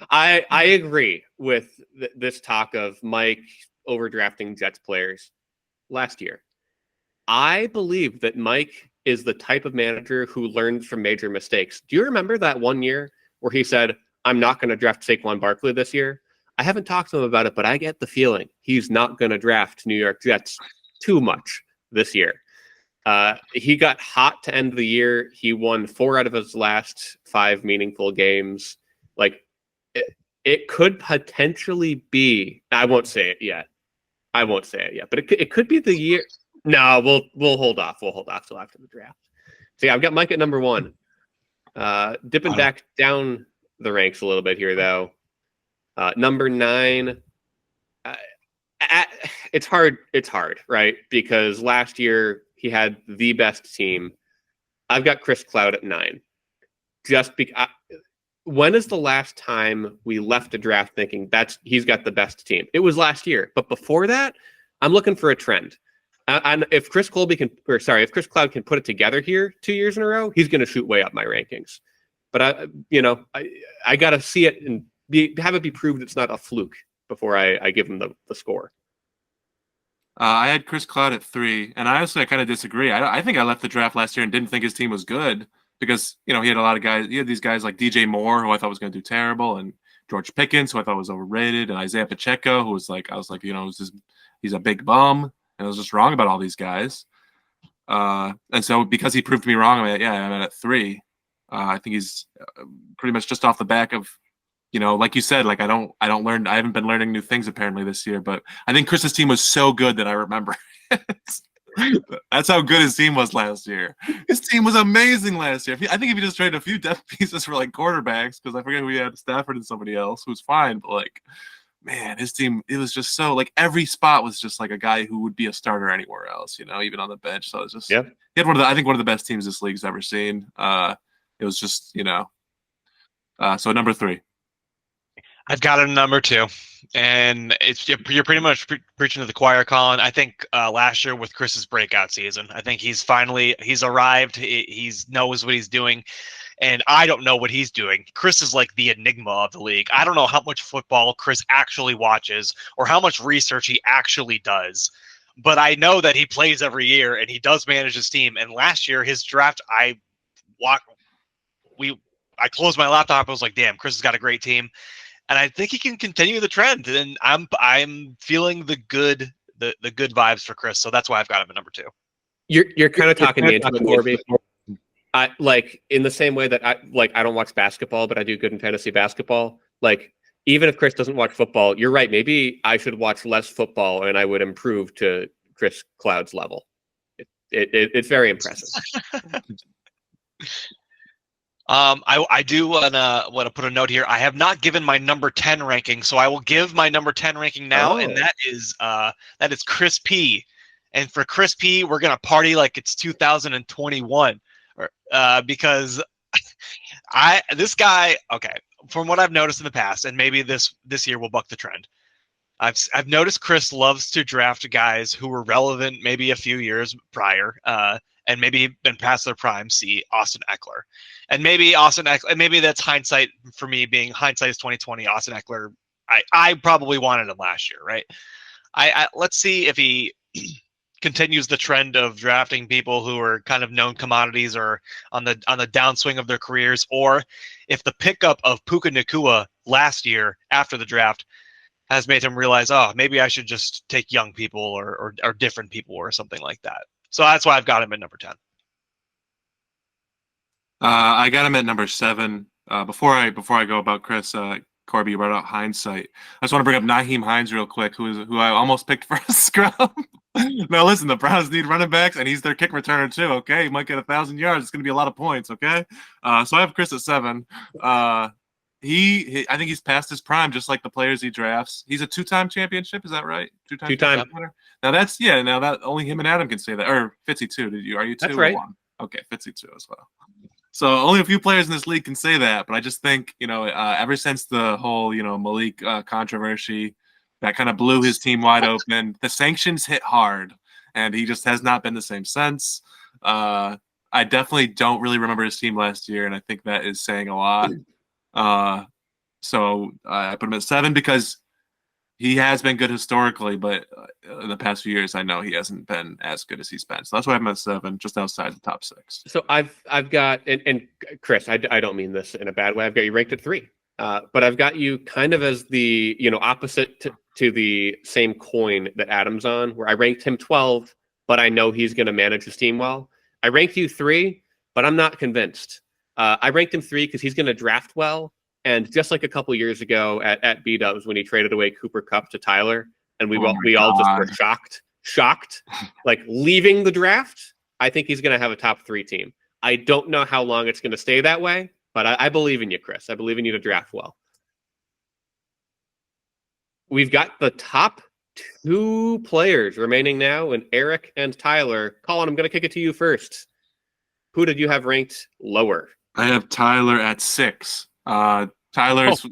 I agree with this talk of Mike overdrafting Jets players last year. I believe that Mike is the type of manager who learns from major mistakes. Do you remember that one year where he said, I'm not going to draft Saquon Barkley this year? I haven't talked to him about it, but I get the feeling he's not going to draft New York Jets too much this year. He got hot to end the year. He won 4 out of his last 5 meaningful games. Like, it could potentially be, I won't say it yet, but it could be the year. No, we'll hold off. We'll hold off till after the draft. So yeah, I've got Mike at number 1. Dipping back down the ranks a little bit here, though. Number 9. It's hard. It's hard, right? Because last year he had the best team. I've got Chris Cloud at 9. Just because. When is the last time we left a draft thinking he's got the best team? It was last year, but before that, I'm looking for a trend. And if Chris Cloud can put it together here 2 years in a row, he's going to shoot way up my rankings. But I got to see it and have it be proved it's not a fluke before I give him the score. I had Chris Cloud at 3, and I kind of disagree. I think I left the draft last year and didn't think his team was good because he had a lot of guys. He had these guys like DJ Moore, who I thought was going to do terrible, and George Pickens, who I thought was overrated, and Isaiah Pacheco, who was he's a big bum, and I was just wrong about all these guys. And so because he proved me wrong, I'm at 3. I think he's pretty much just off the back of, like you said, like I haven't been learning new things apparently this year, but I think Chris's team was so good that I remember it. That's how good his team was last year. His team was amazing last year. I think if he just traded a few depth pieces for like quarterbacks, because I forget who he had, Stafford and somebody else, who was fine, but like, man, his team, it was just so like every spot was just like a guy who would be a starter anywhere else, even on the bench. So it's just, he had one of the best teams this league's ever seen. It was just, so number 3. I've got it number 2, and you're pretty much preaching to the choir, Colin. I think last year with Chris's breakout season, I think he's arrived. He knows what he's doing, and I don't know what he's doing. Chris is like the enigma of the league. I don't know how much football Chris actually watches or how much research he actually does, but I know that he plays every year and he does manage his team. And last year, his draft, I closed my laptop. I was like, damn, Chris has got a great team. And I think he can continue the trend, and I'm feeling the good vibes for Chris, so that's why I've got him at number 2. You're kind of talking me into it, Corby. I like in the same way that I don't watch basketball, but I do good in fantasy basketball. Like even if Chris doesn't watch football, you're right. Maybe I should watch less football, and I would improve to Chris Cloud's level. It's very impressive. I do want to put a note here. I have not given my number 10 ranking, so I will give my number 10 ranking now, and that is Chris P. And for Chris P, we're gonna party like it's 2021, because this guy. Okay, from what I've noticed in the past, and maybe this year will buck the trend. I've noticed Chris loves to draft guys who were relevant maybe a few years prior, and maybe been past their prime. See Austin Eckler. And maybe that's hindsight for me, being hindsight is 2020. Austin Eckler, I probably wanted him last year, right? Let's see if he continues the trend of drafting people who are kind of known commodities or on the downswing of their careers, or if the pickup of Puka Nacua last year after the draft has made him realize, maybe I should just take young people or different people or something like that. So that's why I've got him at number 10. I got him at number 7. Before I go about Chris, Corby, you brought out hindsight. I just want to bring up Nyheim Hines real quick, who I almost picked for a scrum. Now listen, the Browns need running backs, and he's their kick returner too. Okay, he might get 1,000 yards. It's going to be a lot of points. Okay, so I have Chris at 7. I think he's past his prime, just like the players he drafts. He's a 2-time championship. Is that right? Two-time winner. Now that only him and Adam can say that, or Fitzy too. Are you 2? That's right. 1? Okay, Fitzy 2 as well. So only a few players in this league can say that, but I just think, ever since the whole, Malik controversy, that kind of blew his team wide open. The sanctions hit hard, and he just has not been the same since. I definitely don't really remember his team last year, and I think that is saying a lot. So I put him at 7 because he has been good historically, but in the past few years, I know he hasn't been as good as he's been. So that's why I'm at 7, just outside the top 6. So I've got and Chris, I don't mean this in a bad way. I've got you ranked at 3, but I've got you kind of as the opposite to the same coin that Adam's on, where I ranked him 12, but I know he's going to manage his team well. I ranked you 3, but I'm not convinced. I ranked him 3 because he's going to draft well, and just like a couple years ago at B-Dubs when he traded away Cooper Kupp to Tyler, and we all just were shocked, like leaving the draft. I think he's going to have a top 3 team. I don't know how long it's going to stay that way, but I believe in you, Chris. I believe in you to draft well. We've got the top 2 players remaining now, and Eric and Tyler. Colin, I'm going to kick it to you first. Who did you have ranked lower? I have Tyler at 6. Tyler's,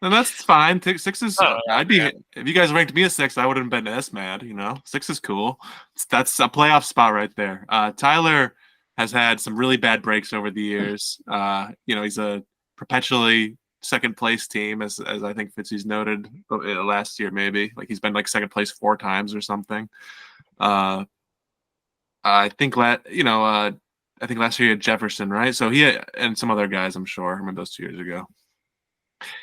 and that's fine. 6 is. I'd be if you guys ranked me at 6, I wouldn't have been as mad. 6 is cool. That's a playoff spot right there. Tyler has had some really bad breaks over the years. He's a perpetually second place team, as I think Fitzy's noted last year. Maybe like he's been like second place 4 times or something. I think last year he had Jefferson, right? So and some other guys, I'm sure. I remember those 2 years ago.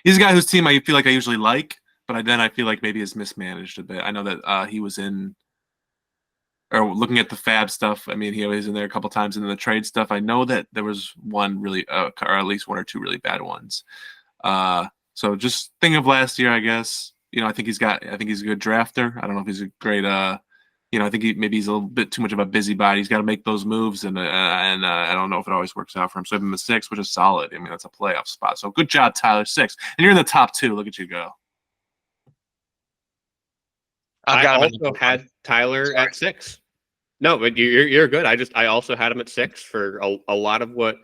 He's a guy whose team I feel like I usually like, but then I feel like maybe is mismanaged a bit. I know that he was or looking at the Fab stuff. I mean, he was in there a couple times, and then the trade stuff. I know that there was one really, or at least 1 or 2 really bad ones. So just think of last year, I guess. I think he's a good drafter. I don't know if he's a great. I think maybe he's a little bit too much of a busybody. He's got to make those moves, and I don't know if it always works out for him. So I have him a 6, which is solid. I mean, that's a playoff spot. So good job, Tyler. 6, and you're in the top 2. Look at you go. I also had Tyler at 6. No, but you're good. I also had him at 6 for a lot of what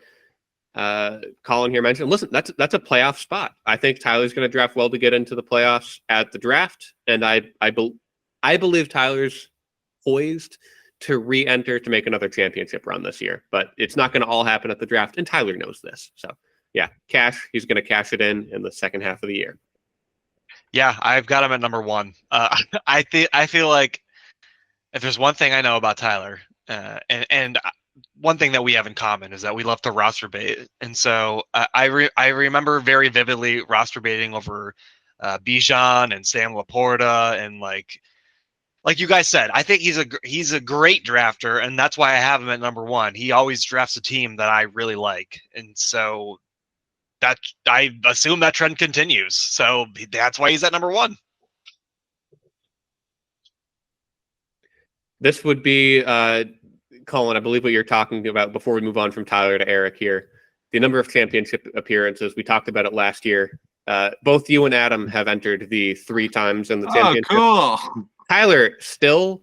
Colin here mentioned. Listen, that's a playoff spot. I think Tyler's going to draft well to get into the playoffs at the draft, and I believe Tyler's poised to re-enter to make another championship run this year, but it's not going to all happen at the draft, and Tyler knows this. So yeah, he's going to cash it in the second half of the year. Yeah, I've got him at number 1. I feel like if there's one thing I know about Tyler, and one thing that we have in common is that we love to roster bait, and so I remember very vividly roster baiting over Bijan and Sam Laporta, and like you guys said, I think he's a great drafter, and that's why I have him at number 1. He always drafts a team that I really like, and so that I assume that trend continues. So that's why he's at number 1. This would be Colin, I believe what you're talking about before we move on from Tyler to Eric here. The number of championship appearances, we talked about it last year. Both you and Adam have entered the 3 times in the championship. Oh, cool. Tyler still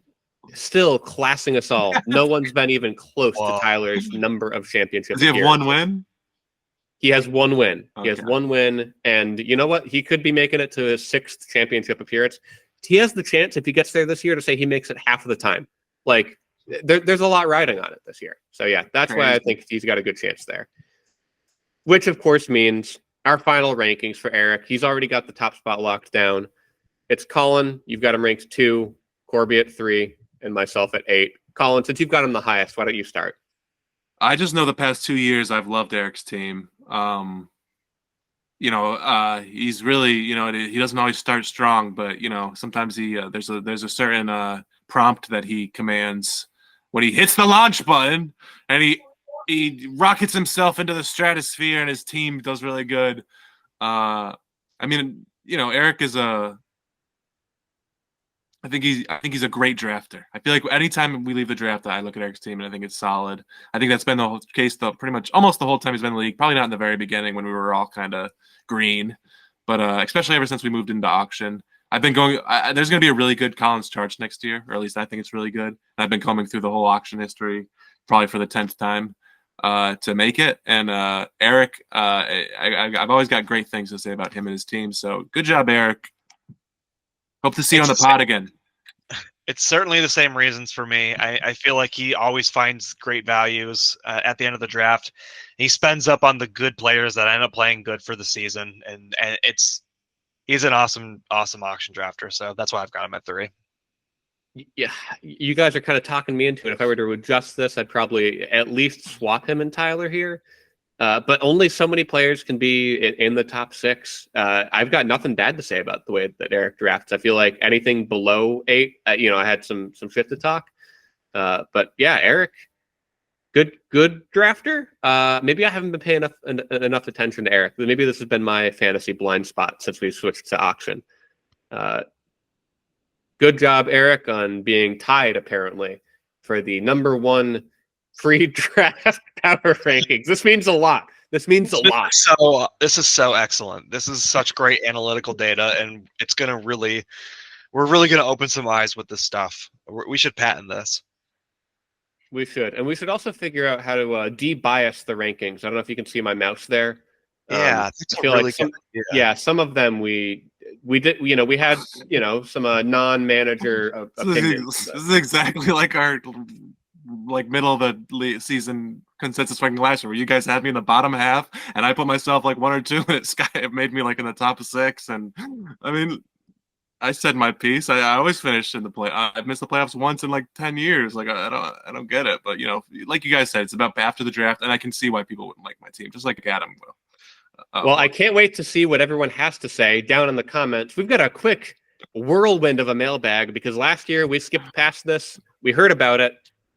classing us all. No one's been even close to Tyler's number of championship appearances. Does he have 1 win? He has 1 win. Okay. He has 1 win, and you know what? He could be making it to his 6th championship appearance. He has the chance, if he gets there this year, to say he makes it half of the time. Like, there's a lot riding on it this year. So yeah, that's why I think he's got a good chance there. Which of course means our final rankings for Eric. He's already got the top spot locked down. It's Colin. You've got him ranked 2, Corby at 3, and myself at 8. Colin, since you've got him the highest, why don't you start? I just know the past 2 years I've loved Eric's team. He's really, he doesn't always start strong, but sometimes there's a certain prompt that he commands when he hits the launch button, and he rockets himself into the stratosphere, and his team does really good. Eric is I think he's a great drafter. I feel like anytime we leave the draft, I look at Eric's team and I think it's solid. I think that's been the whole case, though, pretty much almost the whole time he's been in the league. Probably not in the very beginning when we were all kind of green, but especially ever since we moved into auction. I've been going. There's going to be a really good Collins charge next year, or at least I think it's really good. I've been combing through the whole auction history, probably for the 10th time, to make it. And Eric, I've always got great things to say about him and his team. So good job, Eric. Hope to see you on the pod again. It's certainly the same reasons for me. I feel like he always finds great values at the end of the draft. He spends up on the good players that end up playing good for the season, and it's He's an awesome auction drafter. So that's why I've got him at 3. Yeah, you guys are kind of talking me into it. If I were to adjust this, I'd probably at least swap him and Tyler here. But only so many players can be in the top 6. I've got nothing bad to say about the way that Eric drafts. I feel like anything below 8, I had some shit to talk. But yeah, Eric, good drafter. Maybe I haven't been paying enough attention to Eric. Maybe this has been my fantasy blind spot since we switched to auction. Good job, Eric, on being tied apparently for the number 1 free draft power rankings. This means a lot. This means a lot. So this is so excellent. This is such great analytical data, and it's gonna we're really gonna open some eyes with this stuff. We should patent this. We should, and we should also figure out how to de-bias the rankings. I don't know if you can see my mouse there. Yeah, I feel like some of them we did. We had some non-manager opinions. This is exactly like our middle of the season consensus ranking last year, where you guys had me in the bottom half, and I put myself 1 or 2, and it made me in the top 6. And I mean, I said my piece. I always finish in the play. I've missed the playoffs once in 10 years. I don't get it. But like you guys said, it's about after the draft, and I can see why people wouldn't like my team, just like Adam will. Well, I can't wait to see what everyone has to say down in the comments. We've got a quick whirlwind of a mailbag because last year we skipped past this. We heard about it.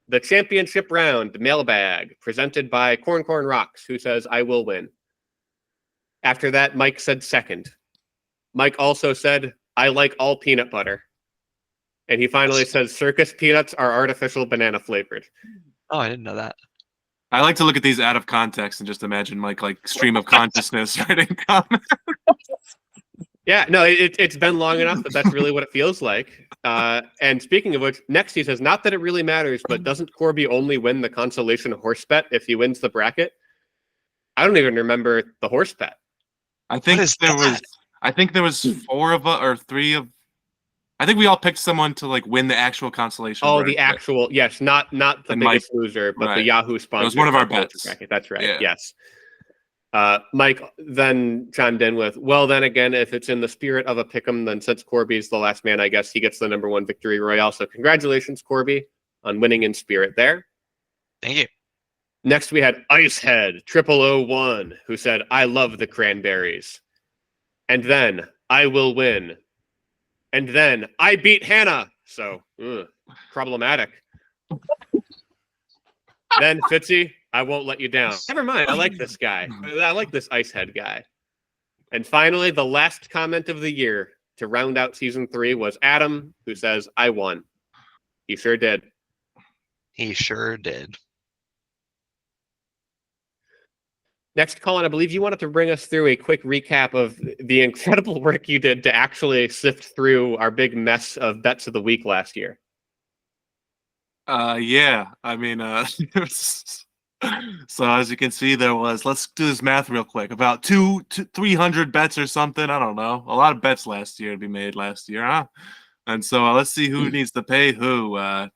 The championship round mailbag presented by Corn Rocks, who says, I will win. After that, Mike said second. Mike also said, I like all peanut butter. And he finally says, circus peanuts are artificial banana flavored. Oh, I didn't know that. I like to look at these out of context and just imagine Mike stream of consciousness writing comments. Yeah, no, it's been long enough that that's really what it feels like. And speaking of which, next he says, not that it really matters, but doesn't Corby only win the consolation horse bet if he wins the bracket? I don't even remember the horse bet. I think there was 4 of us or 3 of. I think we all picked someone to win the actual consolation. Oh, the actual, yes, not the and Biggest Loser, but the Yahoo sponsor. It was one of our bets. Bracket. That's right. Yeah. Yes. Mike then chimed in with, well, then again, if it's in the spirit of a pick'em, then since Corby's the last man, I guess he gets the number 1 victory royale. So congratulations, Corby, on winning in spirit there. Thank you. Next, we had Icehead 0001, who said, I love the cranberries. And then, I will win. And then, I beat Hannah. So, problematic. Then, Fitzy, I won't let you down. Never mind, I like this guy. I like this Icehead guy. And finally, the last comment of the year to round out season 3 was Adam, who says, I won. He sure did. He sure did. Next, Colin, I believe you wanted to bring us through a quick recap of the incredible work you did to actually sift through our big mess of bets of the week last year. Yeah. I mean, so as you can see, there was, let's do this math real quick, about 300 bets or something. I don't know. A lot of bets last year to be made last year, huh? And so let's see who needs to pay who. I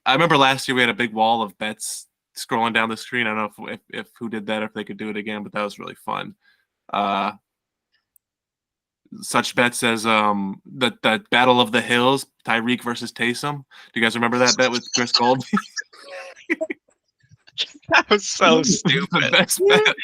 remember last year we had a big wall of bets scrolling down the screen. I don't know if who did that, if they could do it again, but that was really fun. Such bets as the Battle of the Hills, Tyreek versus Taysom. Do you guys remember that bet with Chris Gold? That was so stupid. The best bet.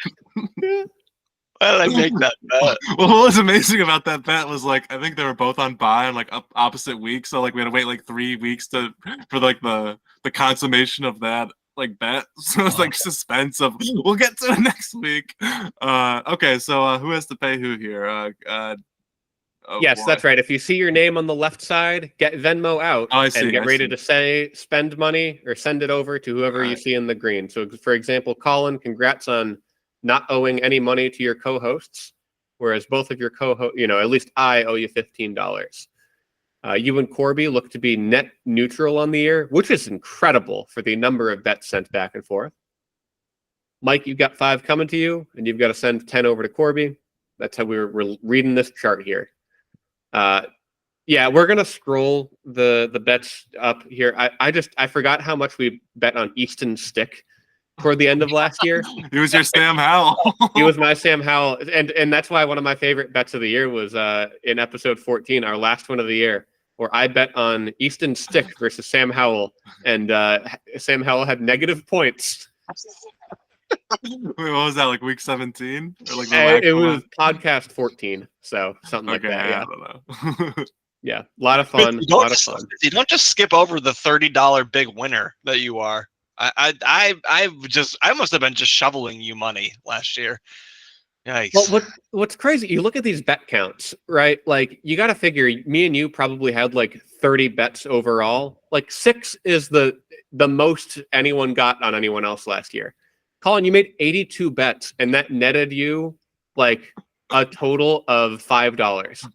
Why did I make that bet? Well, what was amazing about that bet was I think they were both on bye on opposite weeks, so we had to wait 3 weeks for the consummation of that bet. So it's suspense of we'll get to it next week. Okay, so who has to pay who here? Yes, that's right. If you see your name on the left side, get Venmo out and get ready to say spend money or send it over to whoever you see in the green. So, for example, Colin, congrats on not owing any money to your co-hosts, whereas both of your co-hosts, at least I owe you $15. You and Corby look to be net neutral on the year, which is incredible for the number of bets sent back and forth. Mike, you've got 5 coming to you, and you've got to send 10 over to Corby. That's how we're reading this chart here. Yeah, we're gonna scroll the bets up here. I forgot how much we bet on Easton Stick toward the end of last year. He was your Sam Howell. He was my Sam Howell, and that's why one of my favorite bets of the year was in episode 14, our last one of the year, where I bet on Easton Stick versus Sam Howell, and Sam Howell had negative points. Wait, what was that, like week 17? Or like It was podcast 14, so something like that. Yeah, I don't know. yeah, a lot of fun. A lot of fun. You don't just skip over the $30 big winner that you are. I must have been just shoveling you money last year. Yikes. Well, what's crazy? You look at these bet counts, right? Like you got to figure, me and you probably had like 30 bets overall. Like 6 is the most anyone got on anyone else last year. Colin, you made 82 bets, and that netted you like a total of $5.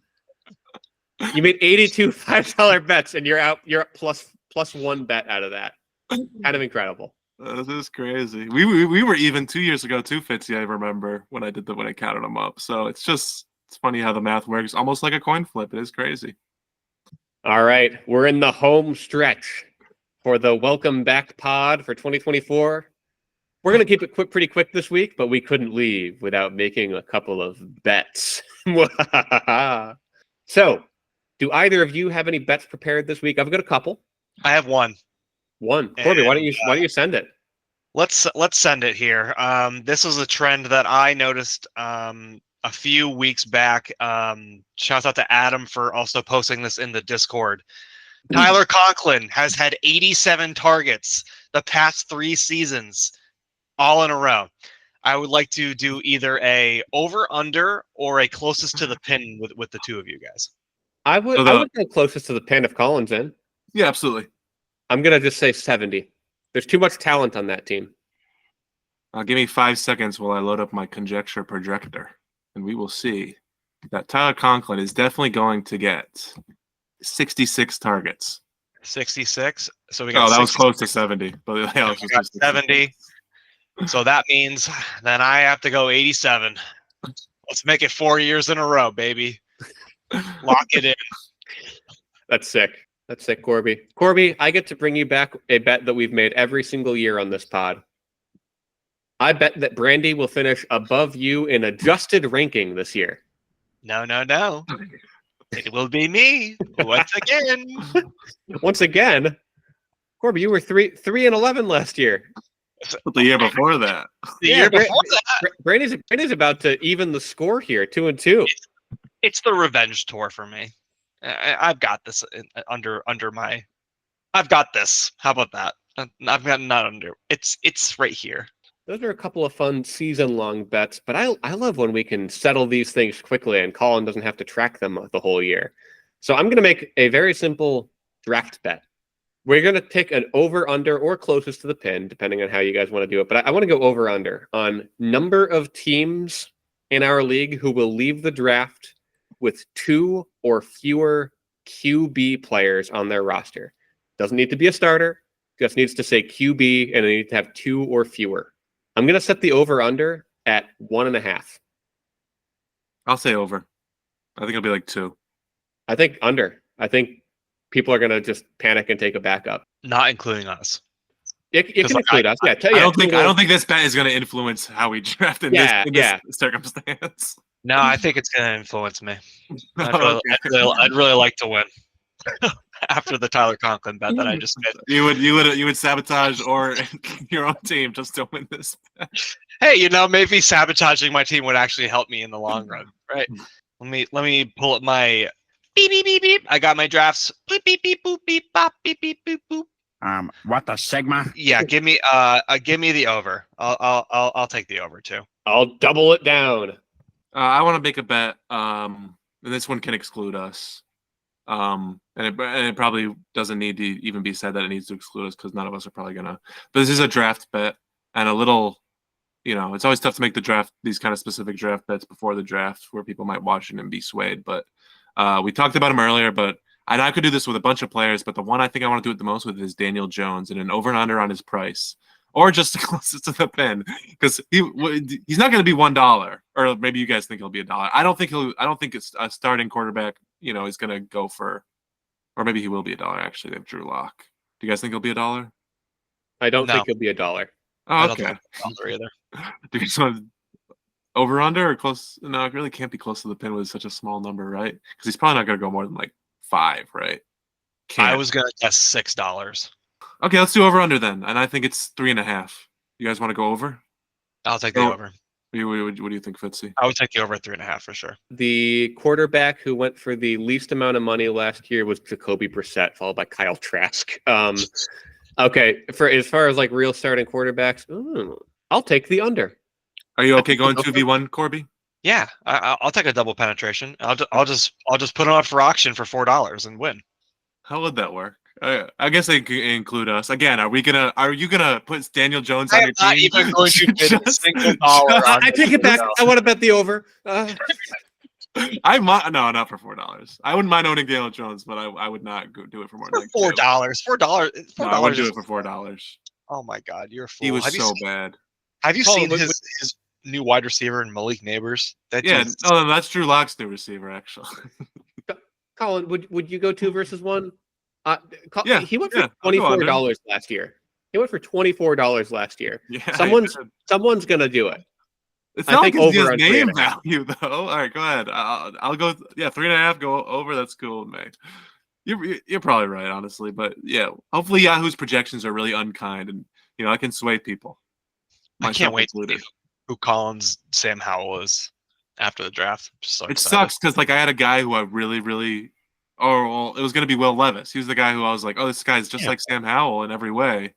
You made 82 $5 bets, and you're at plus one bet out of that. Kind of incredible. This is crazy. We were even 2 years ago too, Fitzy. I remember when I counted them up. So it's funny how the math works. Almost like a coin flip. It is crazy. All right, we're in the home stretch for the welcome back pod for 2024. We're going to keep it pretty quick this week, but we couldn't leave without making a couple of bets. So, do either of you have any bets prepared this week? I've got a couple. I have one. Corby, why don't you send it? Let's send it here. This was a trend that I noticed a few weeks back. Shout out to Adam for also posting this in the Discord. Tyler Conklin has had 87 targets the past 3 seasons, all in a row. I would like to do either a over/under or a closest to the pin with the two of you guys. I would go closest to the pin if Colin's in. Yeah, absolutely. I'm gonna just say 70. There's too much talent on that team. Give me 5 seconds while I load up my conjecture projector, and we will see that Tyler Conklin is definitely going to get 66 targets. 66. So we got. That was close to 70. But yeah, we got 70. So that means then I have to go 87. Let's make it 4 years in a row, baby. Lock it in. That's sick. That's sick, Corby. Corby, I get to bring you back a bet that we've made every single year on this pod. I bet that Brandy will finish above you in adjusted ranking this year. No. It will be me once again. Once again? Corby, you were 3-11 last year. The year before that. The year before that. Brandy's about to even the score here, 2-2. It's the revenge tour for me. I've got this under my. I've got this. How about that? I've got not under. It's right here. Those are a couple of fun season-long bets, but I love when we can settle these things quickly and Colin doesn't have to track them the whole year. So I'm going to make a very simple draft bet. We're going to pick an over/under or closest to the pin, depending on how you guys want to do it. But I want to go over/under on number of teams in our league who will leave the draft with 2 or fewer QB players on their roster. Doesn't need to be a starter. Just needs to say QB, and they need to have 2 or fewer. I'm going to set the over/under at 1.5. I'll say over. I think it'll be like 2. I think under. I think people are going to just panic and take a backup. Not including us. It can include us. Yeah, I don't think this bet is going to influence how we draft in this circumstance. No, I think it's going to influence me. I'd really like to win after the Tyler Conklin bet that I just made. You would sabotage or your own team just to win this bet. Hey, maybe sabotaging my team would actually help me in the long run, right? Let me pull up my beep beep beep beep. I got my drafts. Beep beep beep boop beep bop beep beep beep boop. What the Sigma? Yeah, give me the over. I'll take the over too. I'll double it down. I want to make a bet, and this one can exclude us. And it probably doesn't need to even be said that it needs to exclude us because none of us are probably gonna. But this is a draft bet, and a little, it's always tough to make these kind of specific draft bets before the draft where people might watch it and be swayed. But we talked about him earlier, but I could do this with a bunch of players, but the one I think I want to do it the most with is Daniel Jones and an over and under on his price. Or just closest to the pin, because he's not going to be $1, or maybe you guys think he'll be $1. I don't think it's a starting quarterback. Is going to go for, or maybe he will be $1. Actually, they have Drew Lock. Do you guys think he'll be $1? I don't think he'll be $1. Oh, I don't okay. think under either. Do you just want over under or close? No, it really can't be close to the pin with such a small number, right? Because he's probably not going to go more than like 5, right? I Can't. was gonna guess $6. Okay, let's do over under then, and I think it's 3.5. You guys want to go over? I'll take the Oh. over. What do you think, Fitzy? I would take the over at 3.5 for sure. The quarterback who went for the least amount of money last year was Jacoby Brissett, followed by Kyle Trask. Okay, for as far as like real starting quarterbacks, I'll take the under. Are you okay going 2v1, Corby? Yeah, I'll take a double penetration. I'll just put it on for auction for $4 and win. How would that work? I guess they could include us again. Are you gonna put Daniel Jones on your team? I'm not even going to bid a single dollar. I take it back. I want to bet the over. I might not for $4. I wouldn't mind owning Daniel Jones, but I would not do it for more than $4. $4. No, I wouldn't do it for $4. Oh my God, you're a fool. He was so bad. Have you Colin, seen his new wide receiver in Malik Neighbors? Yeah, no, that's Drew Lock's new receiver, actually. Colin, would you go 2 versus 1? Yeah, he went for $24 last year. He went for $24 last year. Yeah, someone's gonna do it. It's not like over his name value though. All right, go ahead. I'll go. Yeah, 3.5. Go over. That's cool, mate. You're probably right, honestly. But yeah, hopefully Yahoo's projections are really unkind, and I can sway people. I can't wait to see who Colin's Sam Howell is after the draft. It sucks because I had a guy who I really. It was going to be Will Levis. He was the guy who I was like, oh, this guy's just like Sam Howell in every way,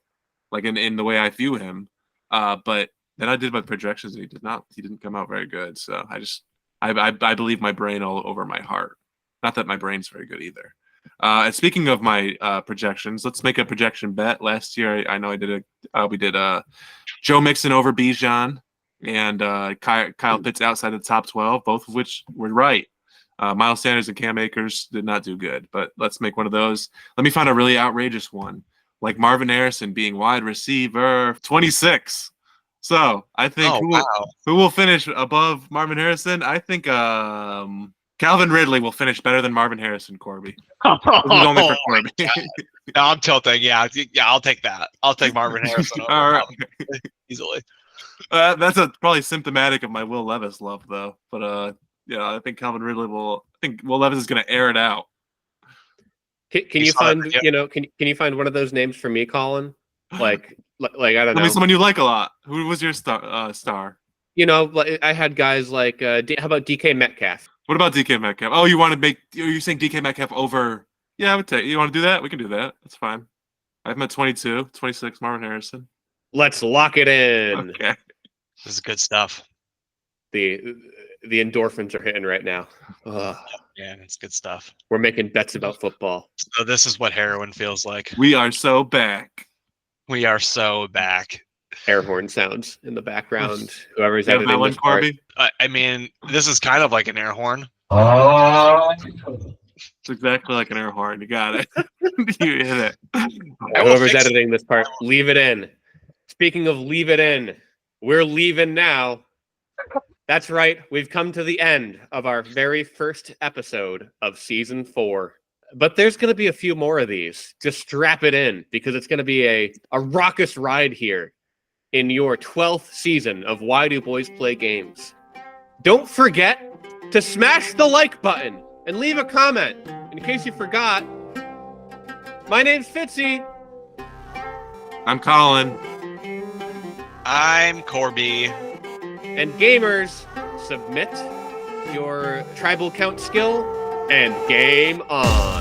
like in the way I view him. But then I did my projections and he didn't come out very good. So I believe my brain all over my heart. Not that my brain's very good either. And speaking of my projections, let's make a projection bet. Last year, I know we did Joe Mixon over Bijan and Kyle Pitts outside the top 12, both of which were right. Miles Sanders and Cam Akers did not do good, but let's make one of those. Let me find a really outrageous one, like Marvin Harrison being wide receiver 26. So I think who will finish above Marvin Harrison? I think Calvin Ridley will finish better than Marvin Harrison, Corby. This is only for Corby. No, I'm tilting. Yeah, I'll take that. I'll take Marvin Harrison over All right. easily. That's probably symptomatic of my Will Levis love, though. But yeah, I think Calvin Ridley will. I think Will Levis is going to air it out. Can you find can you find one of those names for me, Colin? Like I don't know. Someone you like a lot. Who was your star? I had guys like how about DK Metcalf? What about DK Metcalf? Oh, you want to make? You're saying DK Metcalf over? Yeah, I would take. You want to do that? We can do that. That's fine. I have him at 22, 26. Marvin Harrison. Let's lock it in. Okay. This is good stuff. The endorphins are hitting right now. Yeah, it's good stuff. We're making bets about football. So this is what heroin feels like. We are so back. We are so back. Air horn sounds in the background. Whoever's editing editing this part. I mean, this is kind of like an air horn. It's exactly like an air horn. You got it. You hit it. Whoever's editing this part, leave it in. Speaking of leave it in, we're leaving now. That's right. We've come to the end of our very first episode of season 4. But there's going to be a few more of these. Just strap it in because it's going to be a raucous ride here in your 12th season of Why Do Boys Play Games. Don't forget to smash the like button and leave a comment. In case you forgot, my name's Fitzy. I'm Colin. I'm Corby. And gamers, submit your tribal count skill and game on.